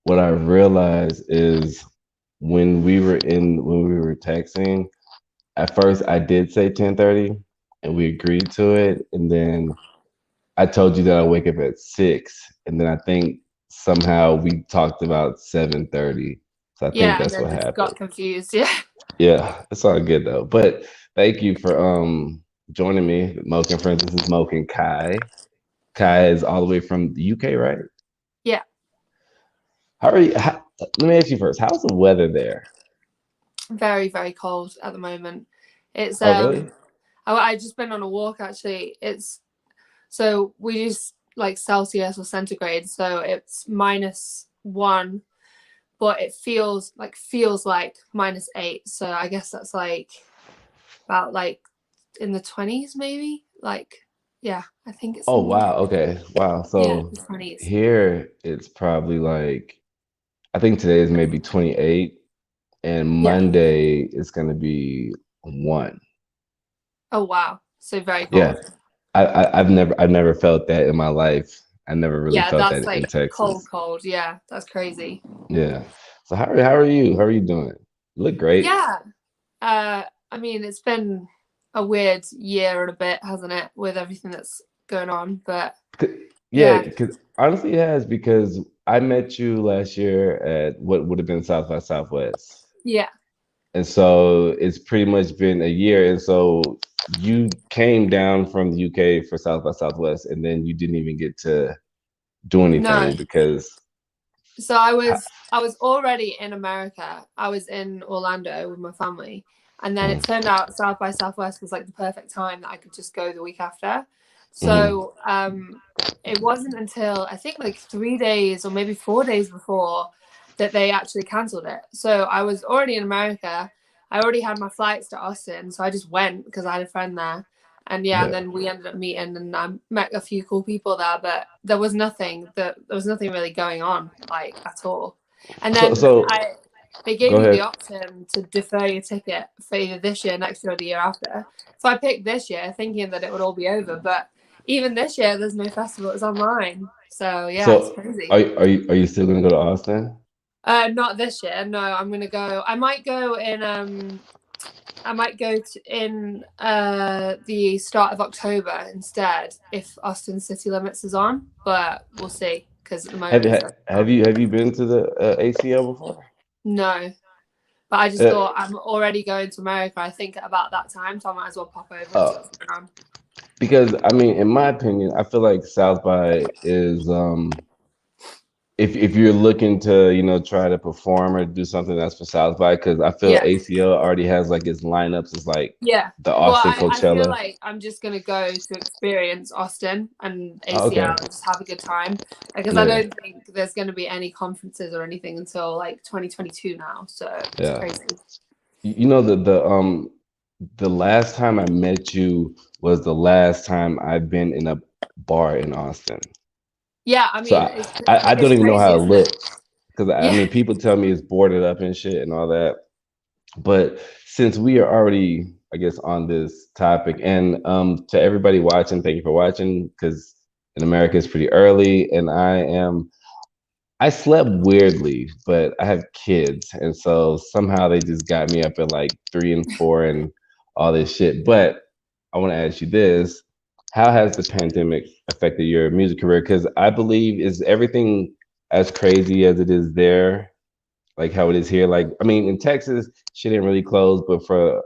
what I realized is when we were texting, at first I did say 10:30 and we agreed to it. And then I told you that I wake up at 6. And then I think somehow we talked about 7:30. So I think Yeah, and that's then what just happened. got confused. Yeah. Yeah, it's all good though. But thank you for joining me, Moke and friends. This is Moke and Kai. Kai is all the way from the UK, right? Yeah. How are you? Let me ask you first. How's the weather there? Very, very cold at the moment. It's Oh, really? I just been on a walk actually. It's so we use like Celsius or centigrade, so it's -1, but it feels like -8. So I guess that's like about like in the 20s maybe. Like yeah, I think it's Oh, in the wow. Okay. Wow. yeah, So the 20s. here it's probably like I think today is maybe 28 and Yeah. Monday is going to be 1. Oh wow. So very Yeah. cold. I've never felt that in my life. I never really Yeah, felt that's that in like cold, Texas. cold. Yeah, that's crazy. Yeah. So how are you? How are you doing? You look great. Yeah. I mean, it's been a weird year and a bit, hasn't it, with everything that's going on? But Yeah, yeah, because honestly, it has because I met you last year at what would have been South by Southwest. yeah. And so it's pretty much been a year. And so you came down from the UK for South by Southwest, and then you didn't even get to do No. anything because So I was already in America. I was in Orlando with my family. And then it Mhm, turned out South by Southwest was like the perfect time that I could just go the week after. mhm. So it wasn't until I think like 3 days or maybe 4 days before that they actually cancelled it. So I was already in America. I already had my flights to Austin, so I just went because I had a friend there. And yeah, and Yeah. then we ended up meeting, and I met a few cool people there, but there was nothing really going on like at all. And So then so they gave go you the ahead. option to defer your ticket for either this year, next year, or the year after. So I picked this year, thinking that it would all be over. But even this year, there's no festival; it's online. So yeah, it's So crazy. are you still gonna go to Austin? Not this year. No, I'm gonna go. I might go in the start of October instead if Austin City Limits is on, but we'll see because at the Have moment you it's ha- definitely have not. you have you been to the ACL before? No, but I just Uh, thought I'm already going to America. I think at about that time, so I might as well pop over and see uh, what's going on. because I mean, in my opinion, I feel like South by is if you're looking to try to perform or do something that's for South by because I feel Yeah, ACL already has like its lineups. It's like yeah. the Well, Austin I feel Coachella. like I'm just gonna go to experience Austin and Oh, ACL okay. and just have a good time because I Yeah, don't think there's gonna be any conferences or anything until like 2022 now. So it's yeah. crazy. The last time I met you was the last time I've been in a bar in Austin. Yeah, I So mean I don't it's even know crazy, how it isn't it? looks because I Yeah. mean people tell me it's boarded up and shit and all that. But since we are already, I guess, on this topic, and to everybody watching, thank you for watching because in America it's pretty early, and I slept weirdly, but I have kids, and so somehow they just got me up at like 3 and 4 and all this shit. But I want to ask you this: how has the pandemic affected your music career? Because I believe is everything as crazy as it is there, like how it is here. Like I mean, in Texas, shit didn't really close, but for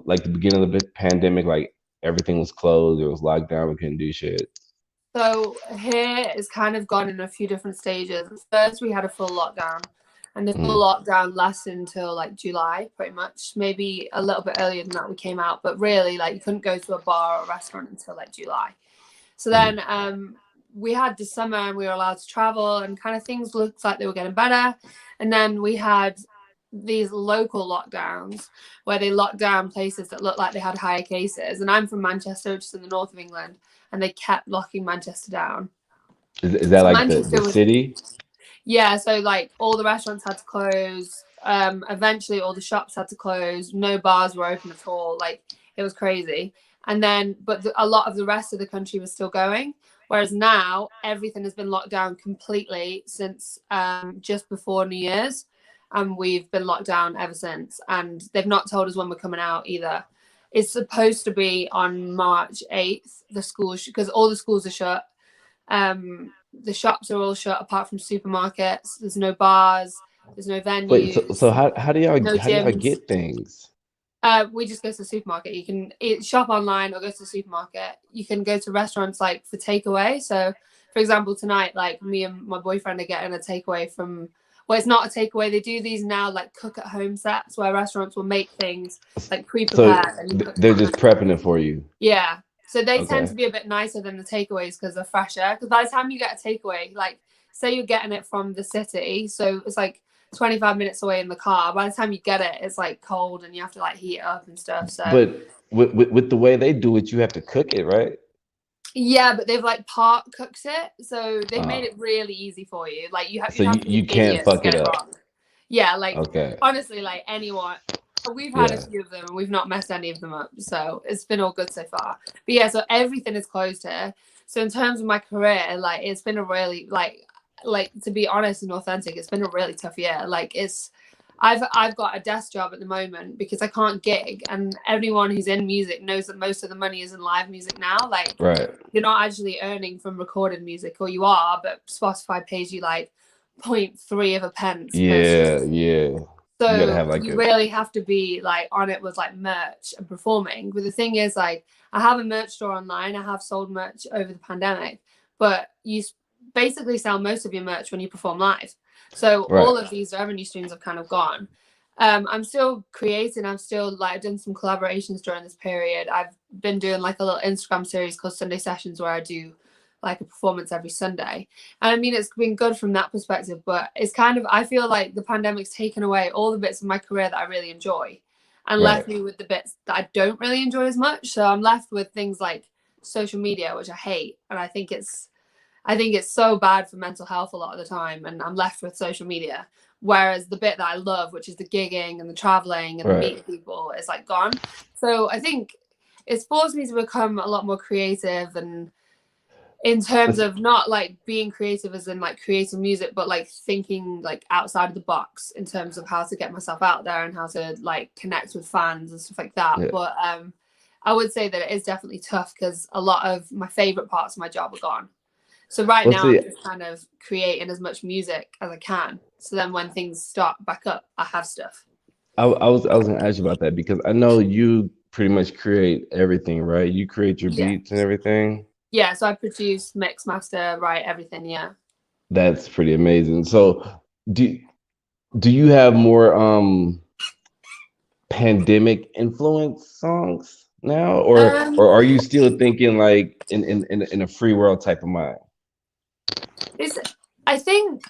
like the beginning of the pandemic, like everything was closed. It was locked down. We couldn't do shit. So here it's kind of gone in a few different stages. First, we had a full lockdown, and the full Mm, lockdown lasted until like July, pretty much. Maybe a little bit earlier than that we came out, but really, like you couldn't go to a bar or a restaurant until like July. So mm, then we had the summer and we were allowed to travel, and kind of things looked like they were getting better. And then we had these local lockdowns where they locked down places that looked like they had higher cases. And I'm from Manchester, which is in the north of England, and they kept locking Manchester down. is that So like the Manchester was, city? yeah, so like all the restaurants had to close. Eventually all the shops had to close. No bars were open at all. Like it was crazy. And then, but a lot of the rest of the country was still going. Whereas now everything has been locked down completely since just before New Year's, and we've been locked down ever since. And they've not told us when we're coming out either. It's supposed to be on March 8th. The schools, because all the schools are shut. The shops are all shut apart from supermarkets. There's no bars. There's no Wait, so venues. how do y'all No gyms. get things? We just go to the supermarket. You can shop online or go to the supermarket. You can go to restaurants like for takeaway. So, for example, tonight, like me and my boyfriend are getting a takeaway from. Well, it's not a takeaway. They do these now, like cook at home sets, where restaurants will make things like So pre-prepared and you cook they're them just at prepping home. it for you. Yeah. So they tend Okay. to be a bit nicer than the takeaways because they're fresher. Because by the time you get a takeaway, like say you're getting it from the city, so it's like 25 minutes away in the car. By the time you get it, it's like cold and you have to like heat it up and stuff. So But with the way they do it, you have to cook it, right? yeah, but they've like part cooked it, so they've made Uh, it really easy for you. Like so you'd have to be an you can't idiot to fuck get it it up. wrong. Yeah, like Okay. honestly, like anyone. We've had a Yeah. few of them and we've not messed any of them up, so it's been all good so far. But yeah, so everything is closed here. So in terms of my career, like it's been a really like to be honest and authentic, it's been a really tough year. Like I've got a desk job at the moment because I can't gig, and everyone who's in music knows that most of the money is in live music now. Like Right. you're not actually earning from recorded music, or you are, but Spotify pays you like 0.3 of a pence per stream. Yeah, yeah. You gotta So have like you a really have to be like on it with like merch and performing. But the thing is, like, I have a merch store online. I have sold merch over the pandemic, but you basically sell most of your merch when you perform live. So right. all of these revenue streams have kind of gone. I'm still creating. I'm still like I've done some collaborations during this period. I've been doing like a little Instagram series called Sunday Sessions where I do like a performance every Sunday. And I mean, it's been good from that perspective, but it's kind of, I feel like the pandemic's taken away all the bits of my career that I really enjoy and Right. left me with the bits that I don't really enjoy as much. So I'm left with things like social media, which I hate. And I think it's so bad for mental health a lot of the time. And I'm left with social media. Whereas the bit that I love, which is the gigging and the traveling and the Right. meeting people, is like gone. So I think it's forced me to become a lot more creative and in terms It's- of not like being creative as in like creating music, but like thinking like outside of the box in terms of how to get myself out there and how to like connect with fans and stuff like that. yeah. But I would say that it is definitely tough because a lot of my favorite parts of my job are gone. So right Well, now I'm see, just kind of creating as much music as I can. So then when things start back up, I have stuff. I was gonna ask you about that because I know you pretty much create everything, right? You create your Yeah. beats and everything. Yeah. So I produce, mix, master, write everything. Yeah. That's pretty amazing. So do do you have more pandemic influence songs now, Um, or are you still thinking like in a free world type of mind? It's, I think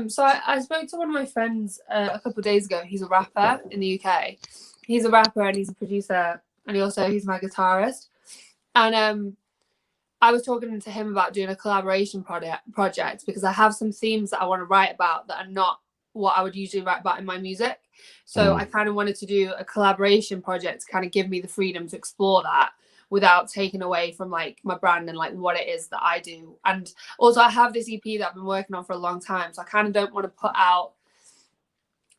so I spoke to one of my friends a couple of days ago. He's a rapper in the UK. He's a rapper and he's a producer and he's my guitarist. And I was talking to him about doing a collaboration project because I have some themes that I want to write about that are not what I would usually write about in my music. So I Mm. kind of wanted to do a collaboration project to kind of give me the freedom to explore that without taking away from like my brand and like what it is that I do. And also I have this EP that I've been working on for a long time. So I kind of don't want to put out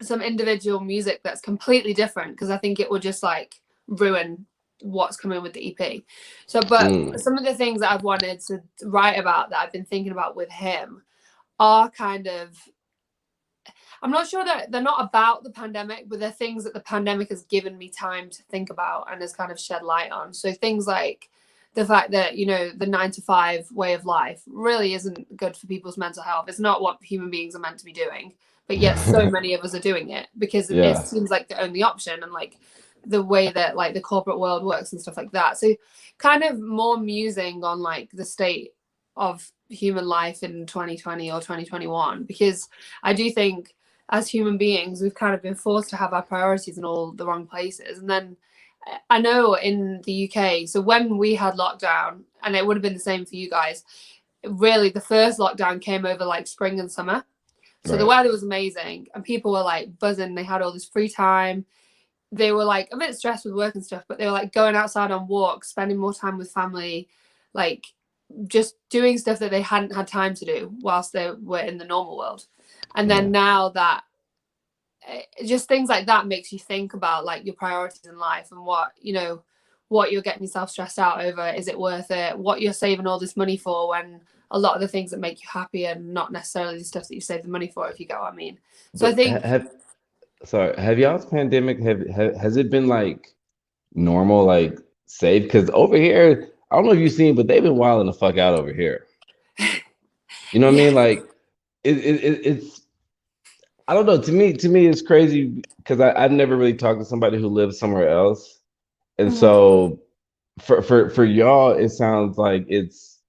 some individual music that's completely different because I think it will just like ruin what's coming with the EP. So, but Mm. some of the things that I've wanted to write about that I've been thinking about with him are kind of, I'm not sure that they're not about the pandemic, but they're things that the pandemic has given me time to think about and has kind of shed light on. So things like the fact that, you know, the 9 to 5 way of life really isn't good for people's mental health. It's not what human beings are meant to be doing. But yet so many of us are doing it because it Yeah. seems like the only option and like the way that like the corporate world works and stuff like that. So kind of more musing on like the state of human life in 2020 or 2021 because I do think as human beings we've kind of been forced to have our priorities in all the wrong places. And then I know in the UK, so when we had lockdown, and it would have been the same for you guys, really the first lockdown came over like spring and summer. So the Right. weather was amazing and people were like buzzing. They had all this free time. They were like a bit stressed with work and stuff, but they were like going outside on walks, spending more time with family. Like just doing stuff that they hadn't had time to do whilst they were in the normal world. And Yeah. then now that just things like that makes you think about like your priorities in life and what, you know, what you're getting yourself stressed out over. Is it worth it? What you're saving all this money for, when a lot of the things that make you happy are not necessarily the stuff that you save the money for, if you get what I mean. So I But think have y'all's pandemic has it been like normal, like safe? Because over here, I don't know if you've seen, but they've been wilding the fuck out over here. You know what I yeah. mean? Like it's I don't know. To me, it's crazy because I've never really talked to somebody who lives somewhere else, and Mhm. so for y'all, it sounds like it's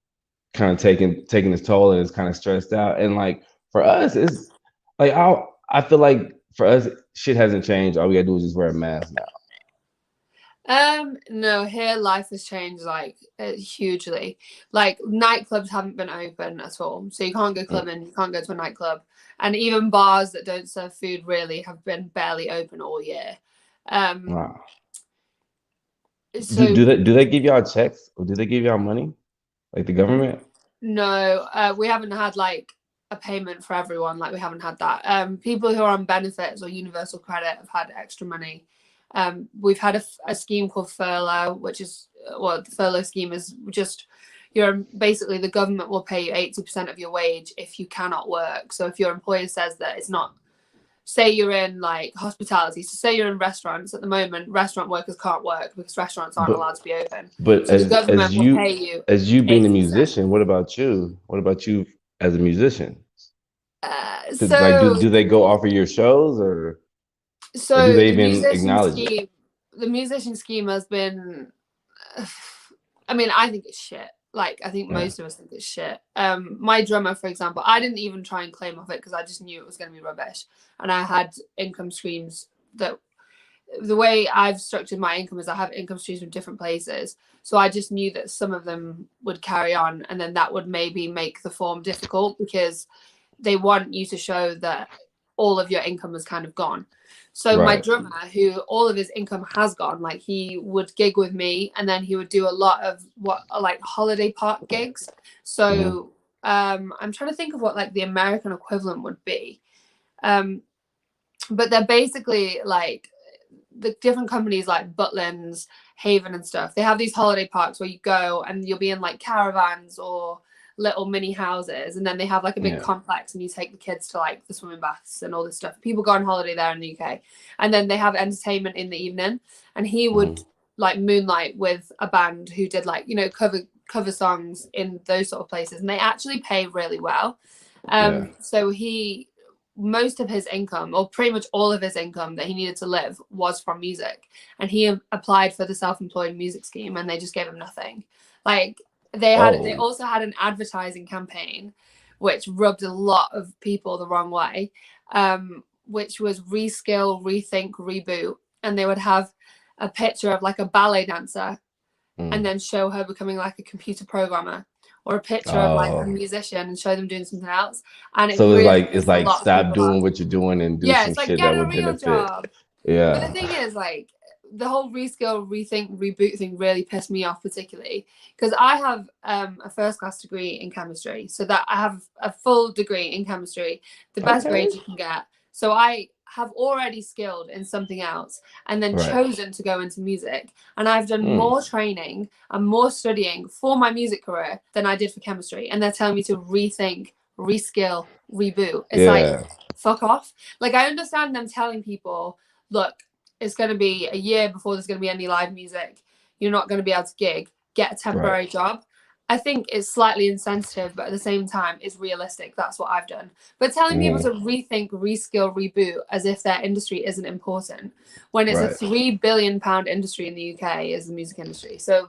kind of taking its toll and it's kind of stressed out. And like for us, it's like I feel like for us, shit hasn't changed. All we gotta do is just wear a mask now. No, here life has changed like hugely. Like nightclubs haven't been open at all, so you can't go Mm, clubbing, you can't go to a nightclub, and even bars that don't serve food really have been barely open all year. Um, wow. Do so do they do they give y'all checks or do they give y'all money like the government? no, we haven't had like a payment for everyone. Like we haven't had that. People who are on benefits or universal credit have had extra money. We've had a scheme called furlough, which is well, the furlough scheme is just you're basically the government will pay you 80% of your wage if you cannot work. So if your employer says that it's not, say you're in like hospitality, so say you're in restaurants at the moment, restaurant workers can't work because restaurants aren't But allowed to be open. but So the government will pay you as you being a 80%. musician, what about you? What about you as a musician? Like So do they go offer your shows or do so they even acknowledge it? the musician scheme has been I mean, I think it's shit. Like I think Yeah. most of us think it's shit. My drummer, for example, I didn't even try and claim off it because I just knew it was going to be rubbish, and I had income streams that the way I've structured my income is I have income streams from different places. So I just knew that some of them would carry on, and then that would maybe make the form difficult because they want you to show that all of your income is kind of gone. So my Right. drummer, who all of his income has gone, like he would gig with me, and then he would do a lot of what are like holiday park gigs. Hmm. So I'm trying to think of what like the American equivalent would be. Um, but they're basically like the different companies like Butlins, Haven, and stuff. They have these holiday parks where you go and you'll be in like caravans or little mini houses, and then they have like a big Yeah. complex, and you take the kids to like the swimming baths and all this stuff. People go on holiday there in the UK, and then they have entertainment in the evening. And he would Hmm. like moonlight with a band who did like cover songs in those sort of places, and they actually pay really well. Yeah. So he most of his income, or pretty much all of his income that he needed to live, was from music. And he applied for the self-employed music scheme, and they just gave him nothing. Like they Oh. also had an advertising campaign, which rubbed a lot of people the wrong way, which was reskill, rethink, reboot, and they would have a picture of like a ballet dancer and Mm. then show her becoming like a computer programmer, or a picture of like a Oh. musician and show them doing something else. And it So really it's pissed a like lot of stop people doing off. what you're doing and do Yeah, some it's like shit get that a would real benefit. job. But the Yeah. thing is, like, the whole reskill, rethink, reboot thing really pissed me off, particularly because I have a first class degree in chemistry, so that I have a full degree in chemistry, the best Okay. grades you can get. So I have already skilled in something else and then Right. chosen to go into music. And I've done Mm. more training and more studying for my music career than I did for chemistry. And they're telling me to rethink, reskill, reboot. It's like, Yeah. fuck off. Like, I understand them telling people, look, it's going to be a year before there's going to be any live music. You're not going to be able to gig. Get a Right. temporary job. I think it's slightly insensitive, but at the same time, it's realistic. That's what I've done. But telling people Mm. to rethink, reskill, reboot as if their industry isn't important when it's a Right. £3 billion industry in the UK is the music industry. So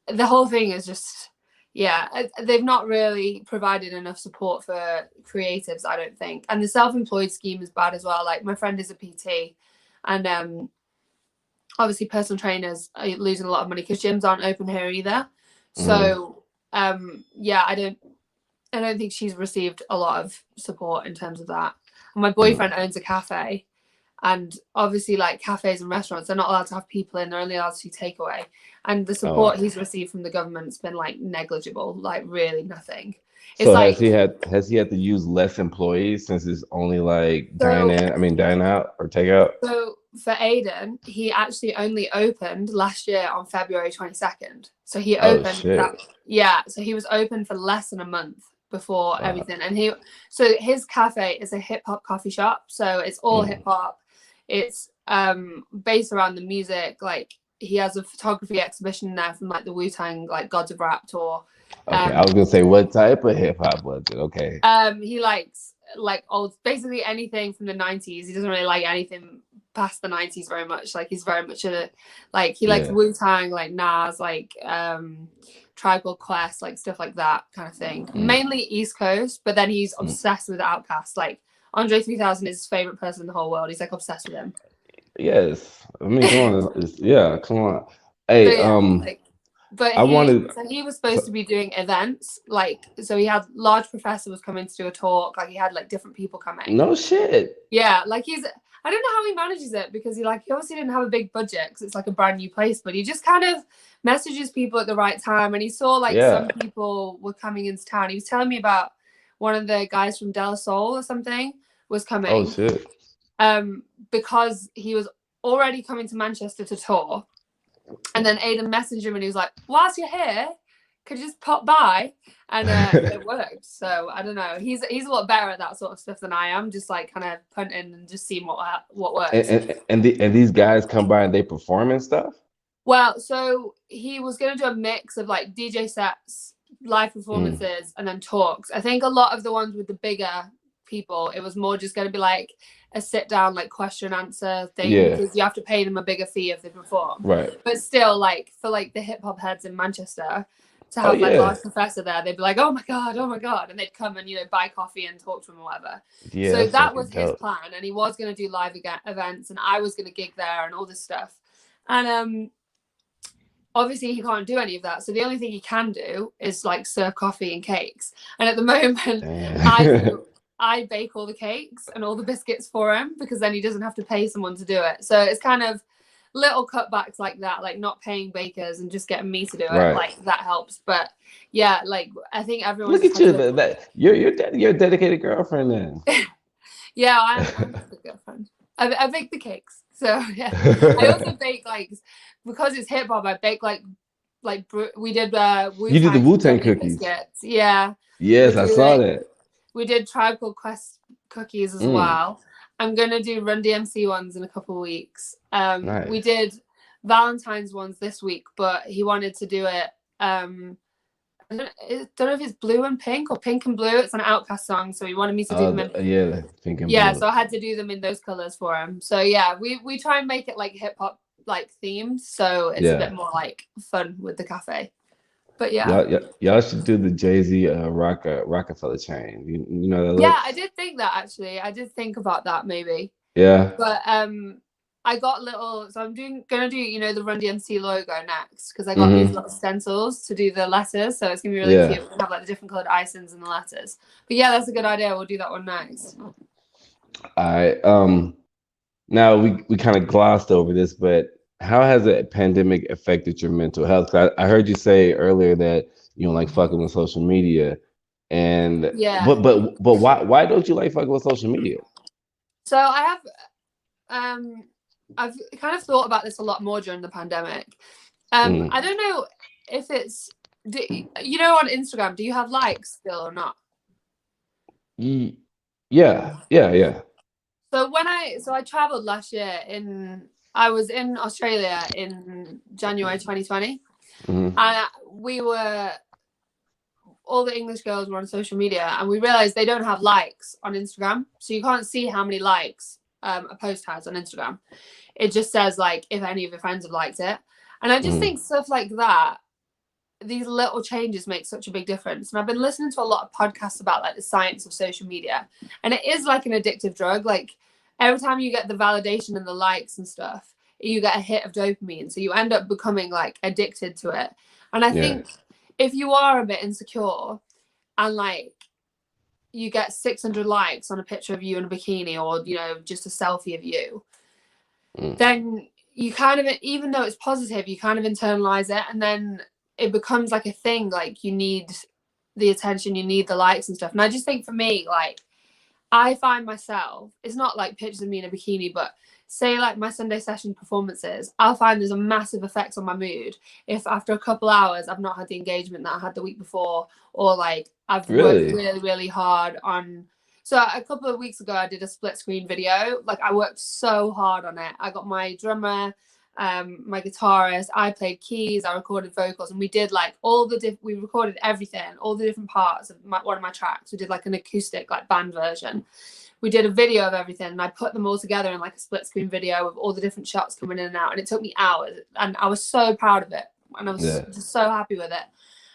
the whole thing is just, yeah, they've not really provided enough support for creatives, I don't think. And the self-employed scheme is bad as well. Like my friend is a PT, and obviously personal trainers are losing a lot of money because gyms aren't open here either. Mm. So yeah, I don't think she's received a lot of support in terms of that. And my Mm. boyfriend owns a cafe, And obviously, like cafes and restaurants, they're not allowed to have people in, they're only allowed to do takeaway. And the Oh, support he's received from the government's been like negligible, like really nothing. It's so like, has he had to use less employees since it's only like so dine out or take out? So for Aiden, he actually only opened last year on February 22nd. So he Oh opened that, shit. yeah. So he was open for less than a month before Wow. everything. And so his cafe is a hip hop coffee shop. So it's all hip Mm. hop. It's based around the music. Like he has a photography exhibition there from like the Wu-Tang like Gods of Rap tour. Okay, I was gonna say what type of hip hop was it? Okay. He likes like old, basically anything from the 90s. He doesn't really like anything past the 90s very much. Like he's very much he likes Yeah. Wu-Tang, like Nas, like Tribe Called Quest, like stuff like that kind of thing. Mm. Mainly East Coast, but then he's Mm. obsessed with Outkast. Like Andre 3000 is his favorite person in the whole world. He's like obsessed with him. Yes. I mean, come on. Yeah, come on. So Hey, yeah, like, but I wanted. he was supposed to So, be doing events, like, so he had large professor was coming to do a talk, like he had like different people coming. no shit. Yeah, like I don't know how he manages it, because he obviously didn't have a big budget because it's like a brand new place, but he just kind of messages people at the right time. And he saw like some Yeah. people were coming into town. He was telling me about one of the guys from Del Sol or something was Oh coming, shit. because he was already coming to Manchester to tour. And then Aiden messaged him and he was like, whilst you're here, could you just pop by? And it worked. So I don't know. He's a lot better at that sort of stuff than I am. Just like kind of punting and just seeing what works. And these guys come by and they perform and stuff. Well, so he was going to do a mix of like DJ sets, live Mm. performances, and then talks. I think a lot of the ones with the bigger people, it was more just going to be like a sit down, like question answer thing, Yeah. because you have to pay them a bigger fee if they perform. Right. But still, like for like the hip hop heads in Manchester, to Oh have like yeah. Large Professor there, they'd be like, oh my god, and they'd come and buy coffee and talk to him or whatever. Yeah. So That's that fucking was his dope. plan, and he was going to do live events, and I was going to gig there and all this stuff. And obviously he can't do any of that, so the only thing he can do is like serve coffee and cakes. And at the moment, Damn. I bake all the cakes and all the biscuits for him, because then he doesn't have to pay someone to do it. So it's kind of little cutbacks like that, like not paying bakers and just getting me to do it. Right. Like that helps. But yeah, like I think everyone Look at you. You're a dedicated girlfriend then. Yeah, I'm a good girlfriend. I bake the cakes. So yeah. I also bake like, because it's hip hop, I bake like we did You did the Wu-Tang Wu-Tang gummy cookies. biscuits. Yeah. Yes, We I do saw it. that. We did Tribe Called Quest cookies as well. I'm gonna do Run DMC ones in a couple of weeks. Nice. We did Valentine's ones this week, but he wanted to do it. I don't know if it's blue and pink or pink and blue. It's an Outkast song, so he wanted me to do them in. Yeah, pink and Yeah, blue. so I had to do them in those colors for him. So yeah, we try and make it like hip hop like themed, so it's a bit more like fun with the cafe. But yeah, y'all should do the Jay-Z Rockefeller chain. You know that look? yeah, I did think that actually. I did think about that maybe. Yeah. But I got little, so I'm gonna do the Run DMC logo next, because I got these little stencils to do the letters, so it's gonna be really cute. We're gonna have like the different colored icings and the letters. But yeah, that's a good idea. We'll do that one next. All right. Now we kind of glossed over this, but how has the pandemic affected your mental health? I heard you say earlier that you don't like fucking with social media, and Yeah. but why don't you like fucking with social media? So I have I've kind of thought about this a lot more during the pandemic. I don't know if it's on Instagram, do you have likes still or not? Yeah. So I traveled last year I was in Australia in January 2020, and all the English girls were on social media, and we realized they don't have likes on Instagram, so you can't see how many likes a post has on Instagram. It just says like if any of your friends have liked it. And I just think stuff like that, these little changes make such a big difference. And I've been listening to a lot of podcasts about like the science of social media, and it is like an addictive drug. Like every time you get the validation and the likes and stuff, you get a hit of dopamine, so you end up becoming like addicted to it. And I think if you are a bit insecure and like you get 600 likes on a picture of you in a bikini, or, you know, just a selfie of you, then you kind of, even though it's positive, you kind of internalize it, and then it becomes like a thing. Like, you need the attention, you need the likes and stuff. And I just think for me, like, I find myself, it's not like pictures of me in a bikini, but say like my Sunday session performances, I'll find there's a massive effect on my mood if after a couple hours I've not had the engagement that I had the week before, or like I've worked really, really hard on. So a couple of weeks ago, I did a split screen video. Like, I worked so hard on it. I got my drummer, my guitarist, I played keys, I recorded vocals, and we did like we recorded everything, all the different parts of one of my tracks. We did like an acoustic, like, band version. We did a video of everything, and I put them all together in like a split screen video with all the different shots coming in and out. And it took me hours, and I was so proud of it, and I was just so happy with it.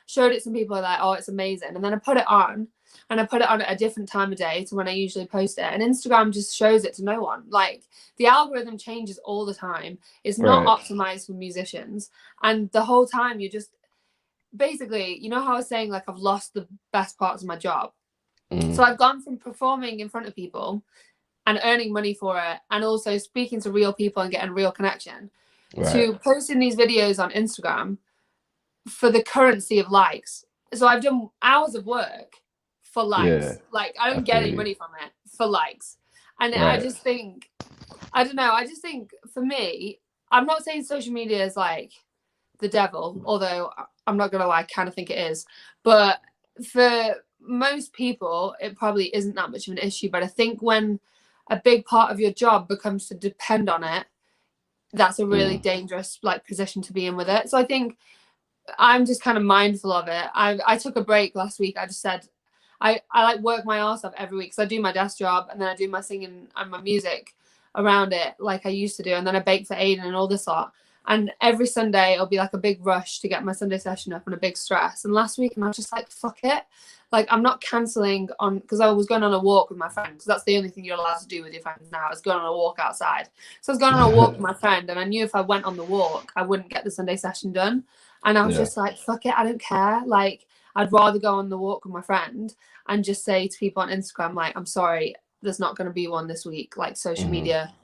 Showed it to some people, like, oh, it's amazing. And then I put it on, and I put it on at a different time of day to when I usually post it. And Instagram just shows it to no one. Like, the algorithm changes all the time. It's not optimized for musicians. And the whole time you're just, basically, you know how I was saying, like, I've lost the best parts of my job. So I've gone from performing in front of people and earning money for it, and also speaking to real people and getting real connection, to posting these videos on Instagram for the currency of likes. So I've done hours of work for likes. Like, I don't get any money from it, for likes. And I just think, I don't know, I just think for me, I'm not saying social media is like the devil, although I'm not gonna lie, I kind of think it is. But for most people, it probably isn't that much of an issue. But I think when a big part of your job becomes to depend on it, that's a really dangerous, like, position to be in with it. So I think I'm just kind of mindful of it. I took a break last week. I just said I like work my ass off every week, because I do my desk job, and then I do my singing and my music around it like I used to do, and then I bake for Aiden and all this lot. And every Sunday it'll be like a big rush to get my Sunday session up, and a big stress. And last week, and I was just like, fuck it. Like, I'm not cancelling on, because I was going on a walk with my friend, because that's the only thing you're allowed to do with your friends now, is going on a walk outside. So I was going on a walk with my friend, and I knew if I went on the walk, I wouldn't get the Sunday session done. And I was just like, fuck it, I don't care. Like, I'd rather go on the walk with my friend and just say to people on Instagram, like, I'm sorry, there's not going to be one this week. Like, social media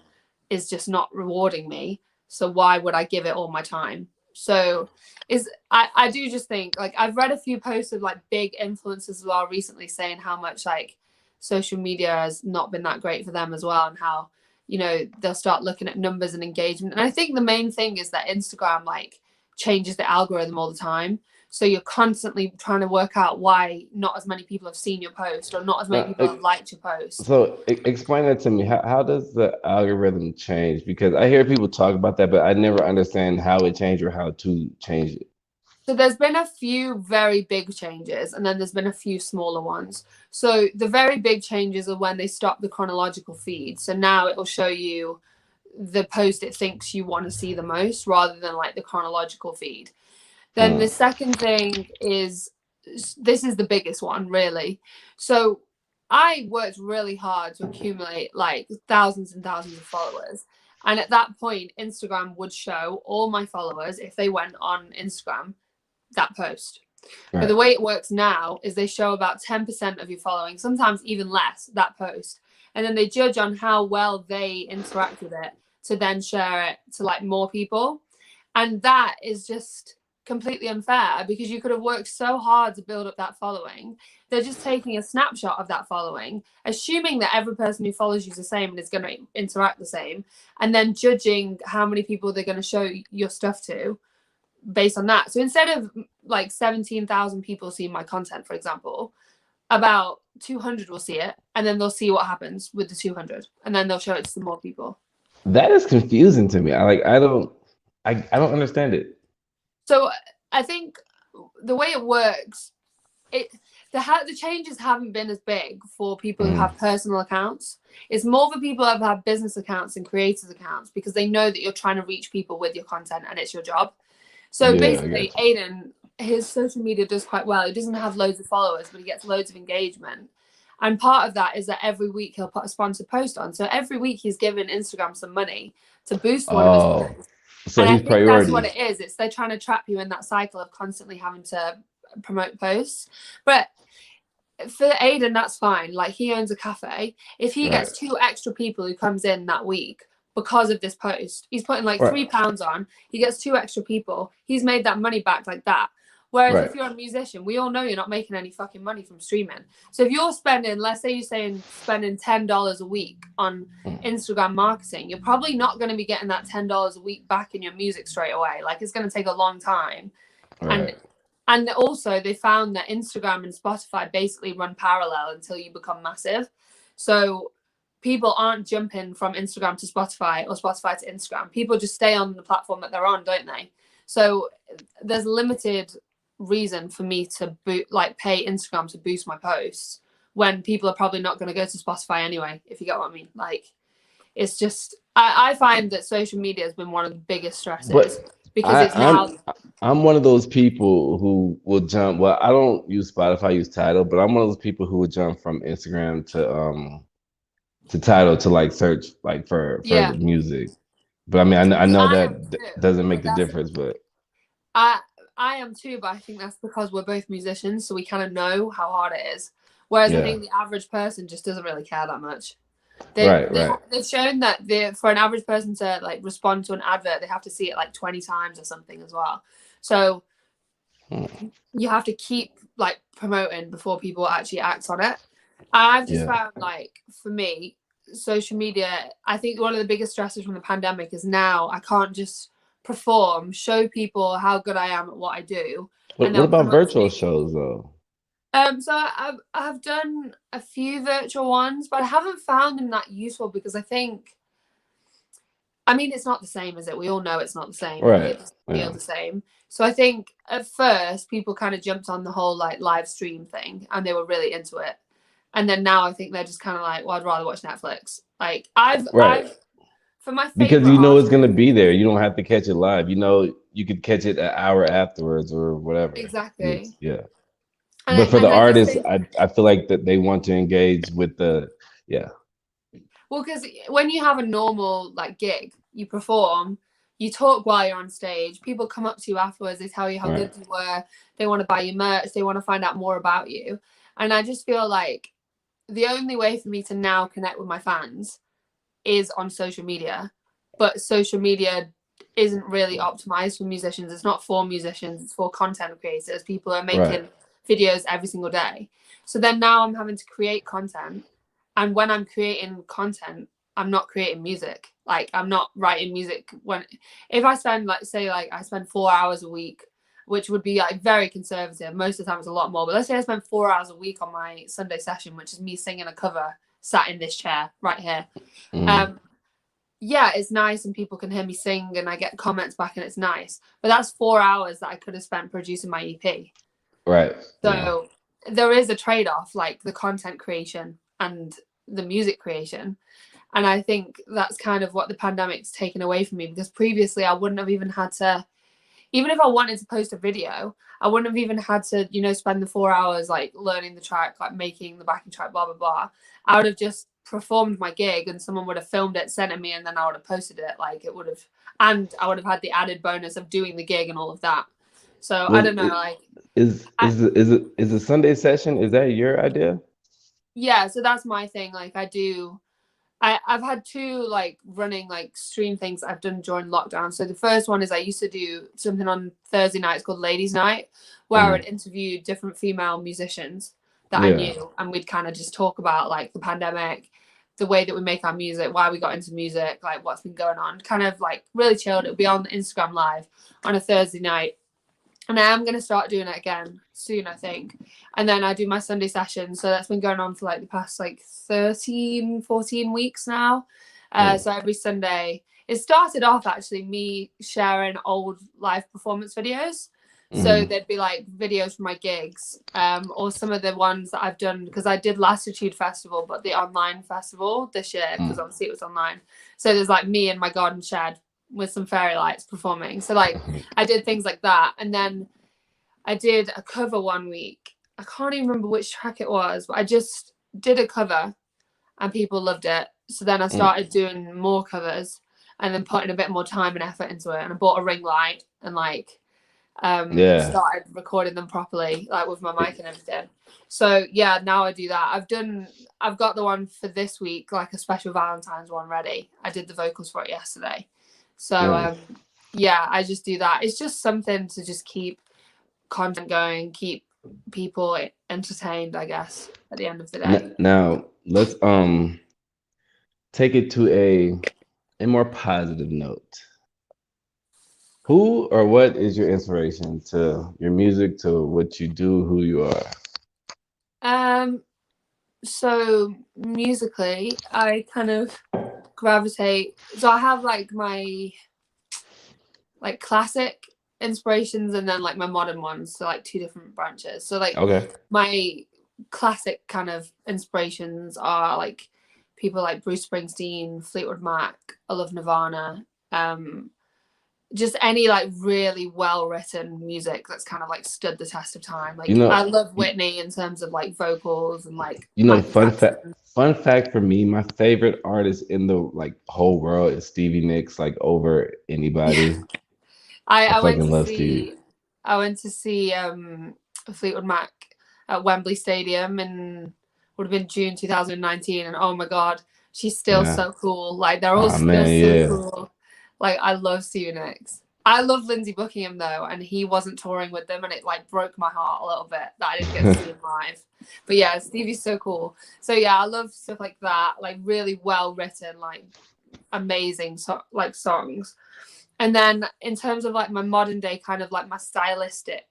is just not rewarding me. So why would I give it all my time? So I do just think, like, I've read a few posts of like big influencers as well recently saying how much like social media has not been that great for them as well, and how, you know, they'll start looking at numbers and engagement. And I think the main thing is that Instagram like changes the algorithm all the time. So you're constantly trying to work out why not as many people have seen your post, or not as many people have liked your post. So explain that to me. How does the algorithm change? Because I hear people talk about that, but I never understand how it changed or how to change it. So there's been a few very big changes, and then there's been a few smaller ones. So the very big changes are when they stop the chronological feed. So now it will show you the post it thinks you want to see the most, rather than like the chronological feed. Then the second thing is, this is the biggest one, really. So I worked really hard to accumulate like thousands and thousands of followers. And at that point, Instagram would show all my followers, if they went on Instagram, that post. But the way it works now is they show about 10% of your following, sometimes even less, that post. And then they judge on how well they interact with it to then share it to like more people. And that is just completely unfair, because you could have worked so hard to build up that following. They're just taking a snapshot of that following, assuming that every person who follows you is the same and is going to interact the same, and then judging how many people they're going to show your stuff to based on that. So instead of like 17,000 people seeing my content, for example, about 200 will see it, and then they'll see what happens with the 200, and then they'll show it to some more people. That is confusing to me. I don't understand it. So I think the way it works, the changes haven't been as big for people who have personal accounts. It's more for people who have business accounts and creators accounts, because they know that you're trying to reach people with your content and it's your job. So basically, Aiden, his social media does quite well. He doesn't have loads of followers, but he gets loads of engagement. And part of that is that every week he'll put a sponsored post on. So every week he's giving Instagram some money to boost one of his posts. So and he's I think priority. that's what it is. It's they're trying to trap you in that cycle of constantly having to promote posts. But for Aiden, that's fine. Like, he owns a cafe. If he Right. gets 2 extra people who comes in that week because of this post, he's putting like Right. £3 on. He gets 2 extra people. He's made that money back like that. Whereas Right. if you're a musician, we all know you're not making any fucking money from streaming. So if you're spending, let's say you're saying spending $10 a week on Instagram marketing, you're probably not going to be getting that $10 a week back in your music straight away. Like, it's going to take a long time. Right. And also they found that Instagram and Spotify basically run parallel until you become massive. So people aren't jumping from Instagram to Spotify or Spotify to Instagram. People just stay on the platform that they're on, don't they? So there's limited reason for me to pay Instagram to boost my posts when people are probably not going to go to Spotify anyway, if you get what I mean. Like, it's just, I find that social media has been one of the biggest stresses But because it's now. I'm one of those people who will jump. Well, I don't use Spotify, I use Tidal, but I'm one of those people who would jump from Instagram to Tidal to like search like for Yeah. music. But I mean, I See, know I am that too, doesn't make but the difference. But I I am too, but I think that's because we're both musicians, so we kind of know how hard it is. Whereas I yeah, think the average person just doesn't really care that much. right, right. They've shown that for an average person to like respond to an advert, they have to see it like 20 times or something as well. So you have to keep like promoting before people actually act on it. I've just Yeah. found, like, for me, social media, I think one of the biggest stresses from the pandemic is now I can't just perform, show people how good I am at what I do, and What they'll about come up to virtual me. shows though? So I've done a few virtual ones, but I haven't found them that useful because I think, I mean, it's not the same, is it? We all know it's not the same. Right. It doesn't feel Yeah. the same. So I think at first people kind of jumped on the whole like live stream thing and they were really into it. And then now I think they're just kind of like, well, I'd rather watch Netflix. Like, Right. I've for my Because favorite you know it's gonna artist. be there. You don't have to catch it live. You know you could catch it an hour afterwards or whatever. Exactly. Yeah. And But for the I just artists, think, I feel like that they want to engage with the yeah. well, because when you have a normal like gig, you perform, you talk while you're on stage. People come up to you afterwards. They tell you how Right. good you were. They want to buy you merch. They want to find out more about you. And I just feel like the only way for me to now connect with my fans is on social media. But social media isn't really optimized for musicians. It's not for musicians. It's for content creators. People are Right. making videos every single day. So then now I'm having to create content, and when I'm creating content, I'm not creating music. Like, I'm not writing music. When if I spend, like, say, like I spend 4 hours a week, which would be like very conservative. Most of the time it's a lot more. But let's say I spend 4 hours a week on my Sunday session, which is me singing a cover sat in this chair right here. Mm. Um, yeah, it's nice and people can hear me sing and I get comments back and it's nice. But that's 4 hours that I could have spent producing my EP. Right. Yeah. So there is a trade-off, like the content creation and the music creation. And I think that's kind of what the pandemic's taken away from me, because previously I wouldn't have even had to, even if I wanted to post a video, I wouldn't have even had to, spend the 4 hours like learning the track, like making the backing track, blah, blah, blah. I would have just performed my gig and someone would have filmed it, sent it me, and then I would have posted it. Like, it would have, and I would have had the added bonus of doing the gig and all of that. So I Was don't know, like, is the Sunday session, is that your idea? yeah, so that's my thing. Like, I've had two like running like stream things I've done during lockdown. So the first one is I used to do something on Thursday nights called Ladies Night, where I would Mm. interview different female musicians that I Yeah. knew, and we'd kind of just talk about like the pandemic, the way that we make our music, why we got into music, like what's been going on, kind of like really chilled. It would be on Instagram Live on a Thursday night. And I am going to start doing it again soon, I think. And then I do my Sunday session. So that's been going on for like the past like 13, 14 weeks now. Mm. So every Sunday, it started off actually me sharing old live performance videos. So Mm. there'd be like videos from my gigs, or some of the ones that I've done, because I did Lassitude Festival, but the online festival this year, because Mm. obviously it was online. So there's like me in my garden shed with some fairy lights performing. So like I did things like that. And then I did a cover one week. I can't even remember which track it was, but I just did a cover and people loved it. So then I Mm. started doing more covers and then putting a bit more time and effort into it. And I bought a ring light and like Yeah. started recording them properly, like with my mic and everything. So yeah, now I do that. I've got the one for this week, like a special Valentine's one ready. I did the vocals for it yesterday. So Nice. yeah, I just do that. It's just something to just keep content going, keep people entertained, I guess, at the end of the day. Now let's take it to a more positive note. Who or what is your inspiration to your music, to what you do, who you are? So musically, I kind of gravitate. So I have like my like classic inspirations and then like my modern ones, so like two different branches. So like Okay. my classic kind of inspirations are like people like Bruce Springsteen, Fleetwood Mac. I love Nirvana. Just any like really well written music that's kind of like stood the test of time. You Like I know, love you, Whitney in terms of like vocals and like you know, Michael Jackson. fun fact for me, my favorite artist in the like whole world is Stevie Nicks, like over Yeah. anybody. I I went fucking to love Stevie. see Fleetwood Mac at Wembley Stadium in would have been June 2019, and oh my god, she's still Yeah. so cool. Like they're all Ah still man, so yeah. cool. Like I love Stevie Nicks. I love Lindsey Buckingham though, and he wasn't touring with them, and it like broke my heart a little bit that I didn't get to see him live. But yeah, Stevie's so cool. So yeah, I love stuff like that, like really well written, like amazing like songs. And then in terms of like my modern day kind of like my stylistic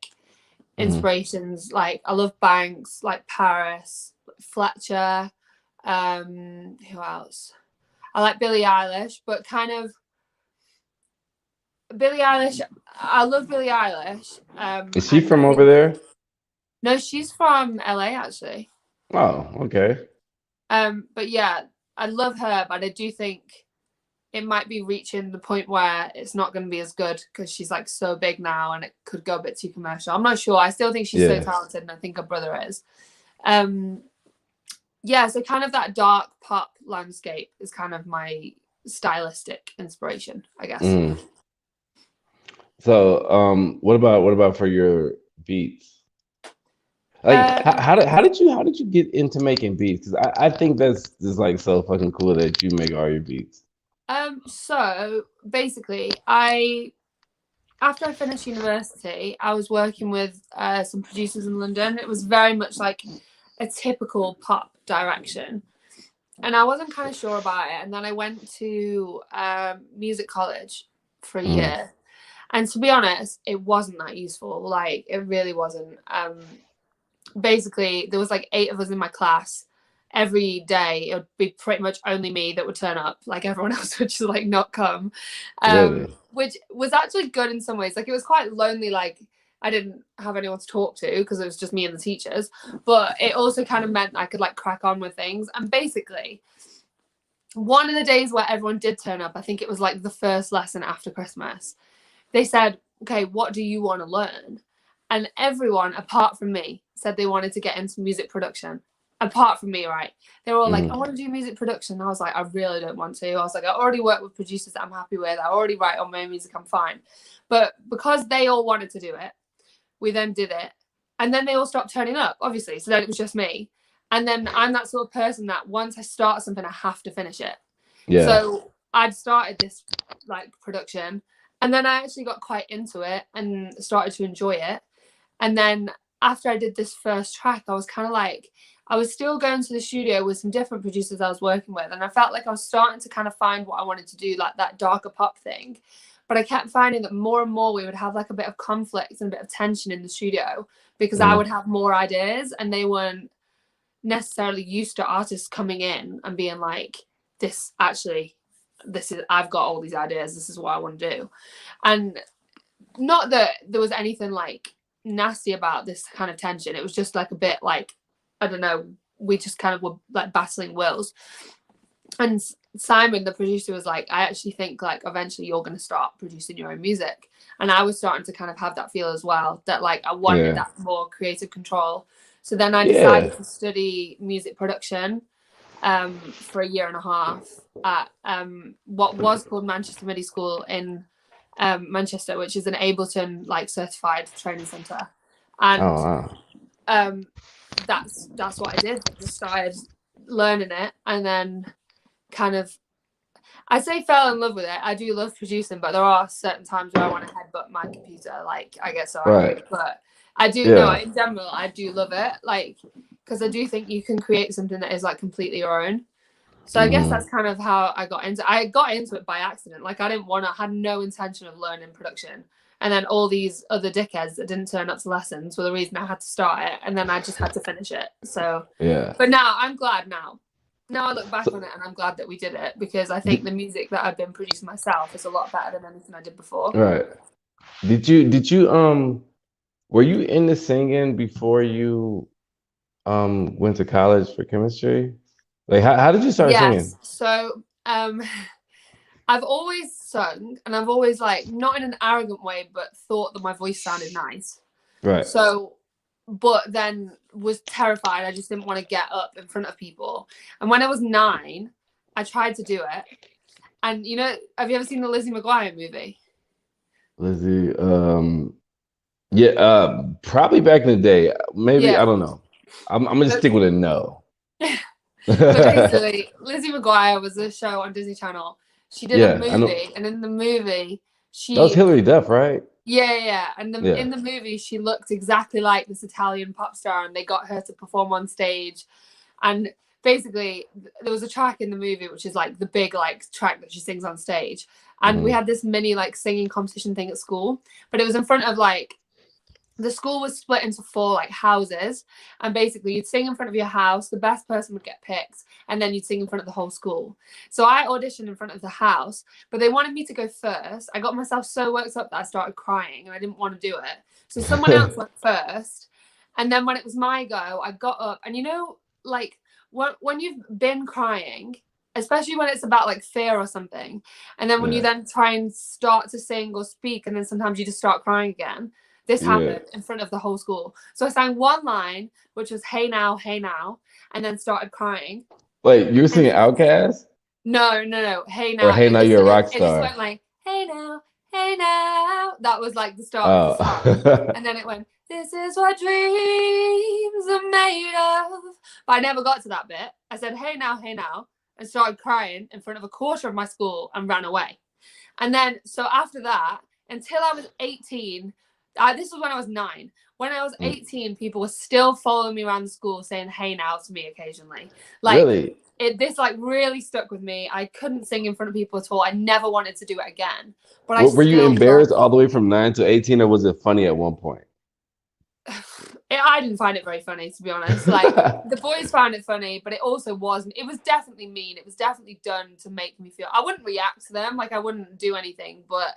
Mhm. inspirations, like I love Banks, like Paris, Fletcher, who else? I like Billie Eilish, but kind of Billie Eilish, I love Billie Eilish. Is she And I from over think there? no, she's from LA actually. Oh, okay. But yeah, I love her, but I do think it might be reaching the point where it's not going to be as good because she's like so big now and it could go a bit too commercial. I'm not sure. I still think she's so Yeah. talented and I think her brother is. Um, yeah, so kind of that dark pop landscape is kind of my stylistic inspiration, I guess. Mm. So, what about for your beats? Like, Um, how did you get into making beats? Because I think that's just like so fucking cool that you make all your beats. so basically, I after I finished university, I was working with some producers in London. It was very much like a typical pop direction. And I wasn't kind of sure about it. And then I went to music college for a Mm. year. And to be honest, it wasn't that useful. Like, it really wasn't. Basically, there was like 8 of us in my class. Every day, it would be pretty much only me that would turn up. Like, everyone else would just like not come, Really? which was actually good in some ways. Like, it was quite lonely. Like, I didn't have anyone to talk to because it was just me and the teachers. But it also kind of meant I could like crack on with things. And basically, one of the days where everyone did turn up, I think it was like the first lesson after Christmas, they said, okay, what do you want to learn? And everyone, apart from me, said they wanted to get into music production. Apart from me, right? They were all like, I Mm. want to do music production. I was like, I really don't want to. I was like, I already work with producers that I'm happy with. I already write on my own music. I'm fine. But because they all wanted to do it, we then did it. And then they all stopped turning up, obviously. So then it was just me. And then I'm that sort of person that once I start something, I have to finish it. Yeah. So I'd started this like production and then I actually got quite into it and started to enjoy it. And then after I did this first track, I was kind of like, I was still going to the studio with some different producers I was working with. And I felt like I was starting to kind of find what I wanted to do, like that darker pop thing. But I kept finding that more and more we would have like a bit of conflict and a bit of tension in the studio because I Mm. would have more ideas and they weren't necessarily used to artists coming in and being like, this actually, this is, I've got all these ideas, this is what I want to do. And not that there was anything like nasty about this kind of tension. It was just like a bit like, I don't know, we just kind of were like battling wills. And Simon, the producer, was like, I actually think like eventually you're going to start producing your own music. And I was starting to kind of have that feel as well, that like I wanted Yeah. that more creative control. So then I Yeah. decided to study music production for a year and a half at what was called Manchester Midi School in Manchester, which is an Ableton like certified training center, Oh and wow. that's what I did. I just started learning it, and then kind of, I say fell in love with it. I do love producing, but there are certain times where I want to headbutt my computer. Like I get so angry, Right. but I do know Yeah. in general I do love it. Like because I do think you can create something that is like completely your own. So I guess Hmm. that's kind of how I got into. I got into it by accident. Like I didn't want to. Had no intention of learning production. And then all these other dickheads that didn't turn up to lessons were the reason I had to start it. And then I just had to finish it. So, Yeah. but now I'm glad now. Now I look back on So, it and I'm glad that we did it because I think the music that I've been producing myself is a lot better than anything I did before. right. Did you were you into singing before you went to college for chemistry? Like how did you start Yes. singing? So I've always sung and I've always like not in an arrogant way, but thought that my voice sounded nice. Right. So, but then was terrified. I just didn't want to get up in front of people. And when I was 9, I tried to do it. And you know, have you ever seen the Lizzie McGuire movie? Lizzie, yeah, probably back in the day. Maybe I Yeah. don't know. I'm gonna So, stick with a no. so basically, Lizzie McGuire was a show on Disney Channel. She did a Yeah, I know. movie, and in the movie, That was she Hillary Duff, right? yeah, and Yeah. in the movie, she looked exactly like this Italian pop star, and they got her to perform on stage. And basically, there was a track in the movie which is like the big like track that she sings on stage, and we Hmm. had this mini like singing competition thing at school, but it was in front of like the school was split into 4 like houses, and basically you'd sing in front of your house, the best person would get picked, and then you'd sing in front of the whole school. So I auditioned in front of the house, but they wanted me to go first. I got myself so worked up that I started crying and I didn't want to do it, so someone else went first. And then when it was my go, I got up, and you know, like when you've been crying, especially when it's about like fear or something, and then when you Yeah. then try and start to sing or speak, and then sometimes you just start crying again. This Yeah. happened in front of the whole school. So I sang one line, which was hey now, and then started crying. Wait, you were And singing Outcast? no, hey Or now. Hey Now You're a Rock It just Star? went like hey now. That was like the start of the song. Oh. And then it went, this is what dreams are made of. But I never got to that bit. I said, hey now, and started crying in front of a quarter of my school and ran away. And then, so after that, until I was 18, this was when I was 9. When I was Mm. 18, people were still following me around the school saying, hey now to me occasionally. Like, Really? this like really stuck with me. I couldn't sing in front of people at all. I never wanted to do it again, but I What, were you still embarrassed loved all the way from 9 to 18, or was it funny at one point? I didn't find it very funny, to be honest. Like the boys found it funny, but it also wasn't. It was definitely mean. It was definitely done to make me feel. I wouldn't react to them, like I wouldn't do anything, but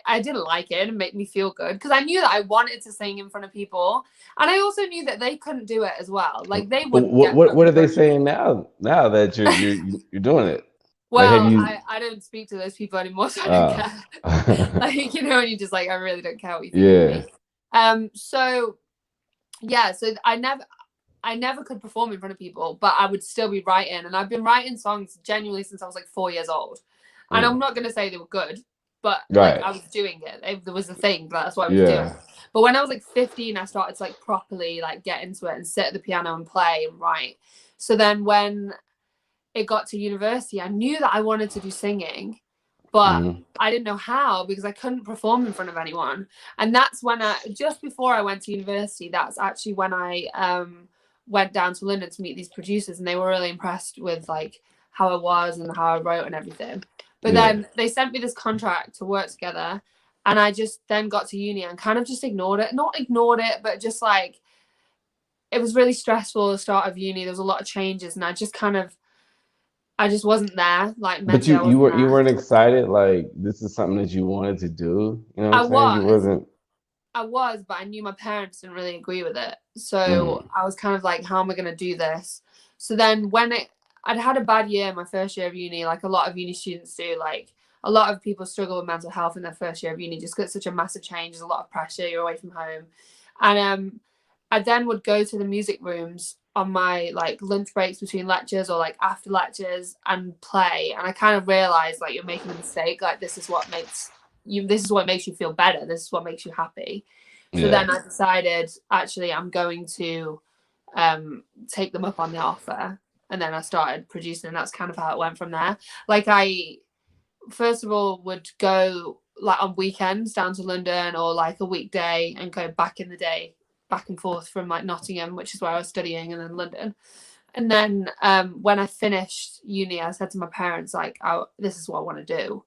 I didn't like it and make me feel good because I knew that I wanted to sing in front of people, and I also knew that they couldn't do it as well. Like they But wouldn't get up what are in they front of me. saying now? Now that you're doing it, like have Well, you? I don't speak to those people anymore, so I don't care. Like you know, and you're just like, I really don't care what you think of Yeah. me. So yeah, so I never could perform in front of people, but I would still be writing. And I've been writing songs genuinely since I was like 4 years old. And I'm Mm. not going to say they were good, but like Right. I was doing it. There was a thing, that's what I was doing. Yeah. But when I was like 15, I started to like properly like get into it and sit at the piano and play and write. So then when it got to university, I knew that I wanted to do singing, but Hmm. I didn't know how because I couldn't perform in front of anyone. And that's when just before I went to university, that's actually when I went down to London to meet these producers, and they were really impressed with like how I was and how I wrote and everything. But Yeah. then they sent me this contract to work together, and I just then got to uni and kind of just ignored it. Not ignored it, but just like it was really stressful at the start of uni. There was a lot of changes, and I just wasn't there. Like But mentally, I wasn't you there. weren't excited. Like this is something that you wanted to do. You know what I'm I saying? You was, wasn't. I was, but I knew my parents didn't really agree with it. So Mm. I was kind of like, how am I going to do this? So then I'd had a bad year my first year of uni, like a lot of uni students do. Like a lot of people struggle with mental health in their first year of uni just because it's such a massive change. There's a lot of pressure. You're away from home, and I then would go to the music rooms on my like lunch breaks between lectures or like after lectures and play. And I kind of realized like you're making a mistake. Like this is what makes this is what makes you feel better. This is what makes you happy. So Yeah. then I decided, actually, I'm going to take them up on the offer. And then I started producing, and that's kind of how it went from there. Like, I, first of all, would go like on weekends down to London, or like a weekday, and go back in the day, back and forth from like Nottingham, which is where I was studying, and then London. And then when I finished uni, I said to my parents, like, oh, this is what I want to do.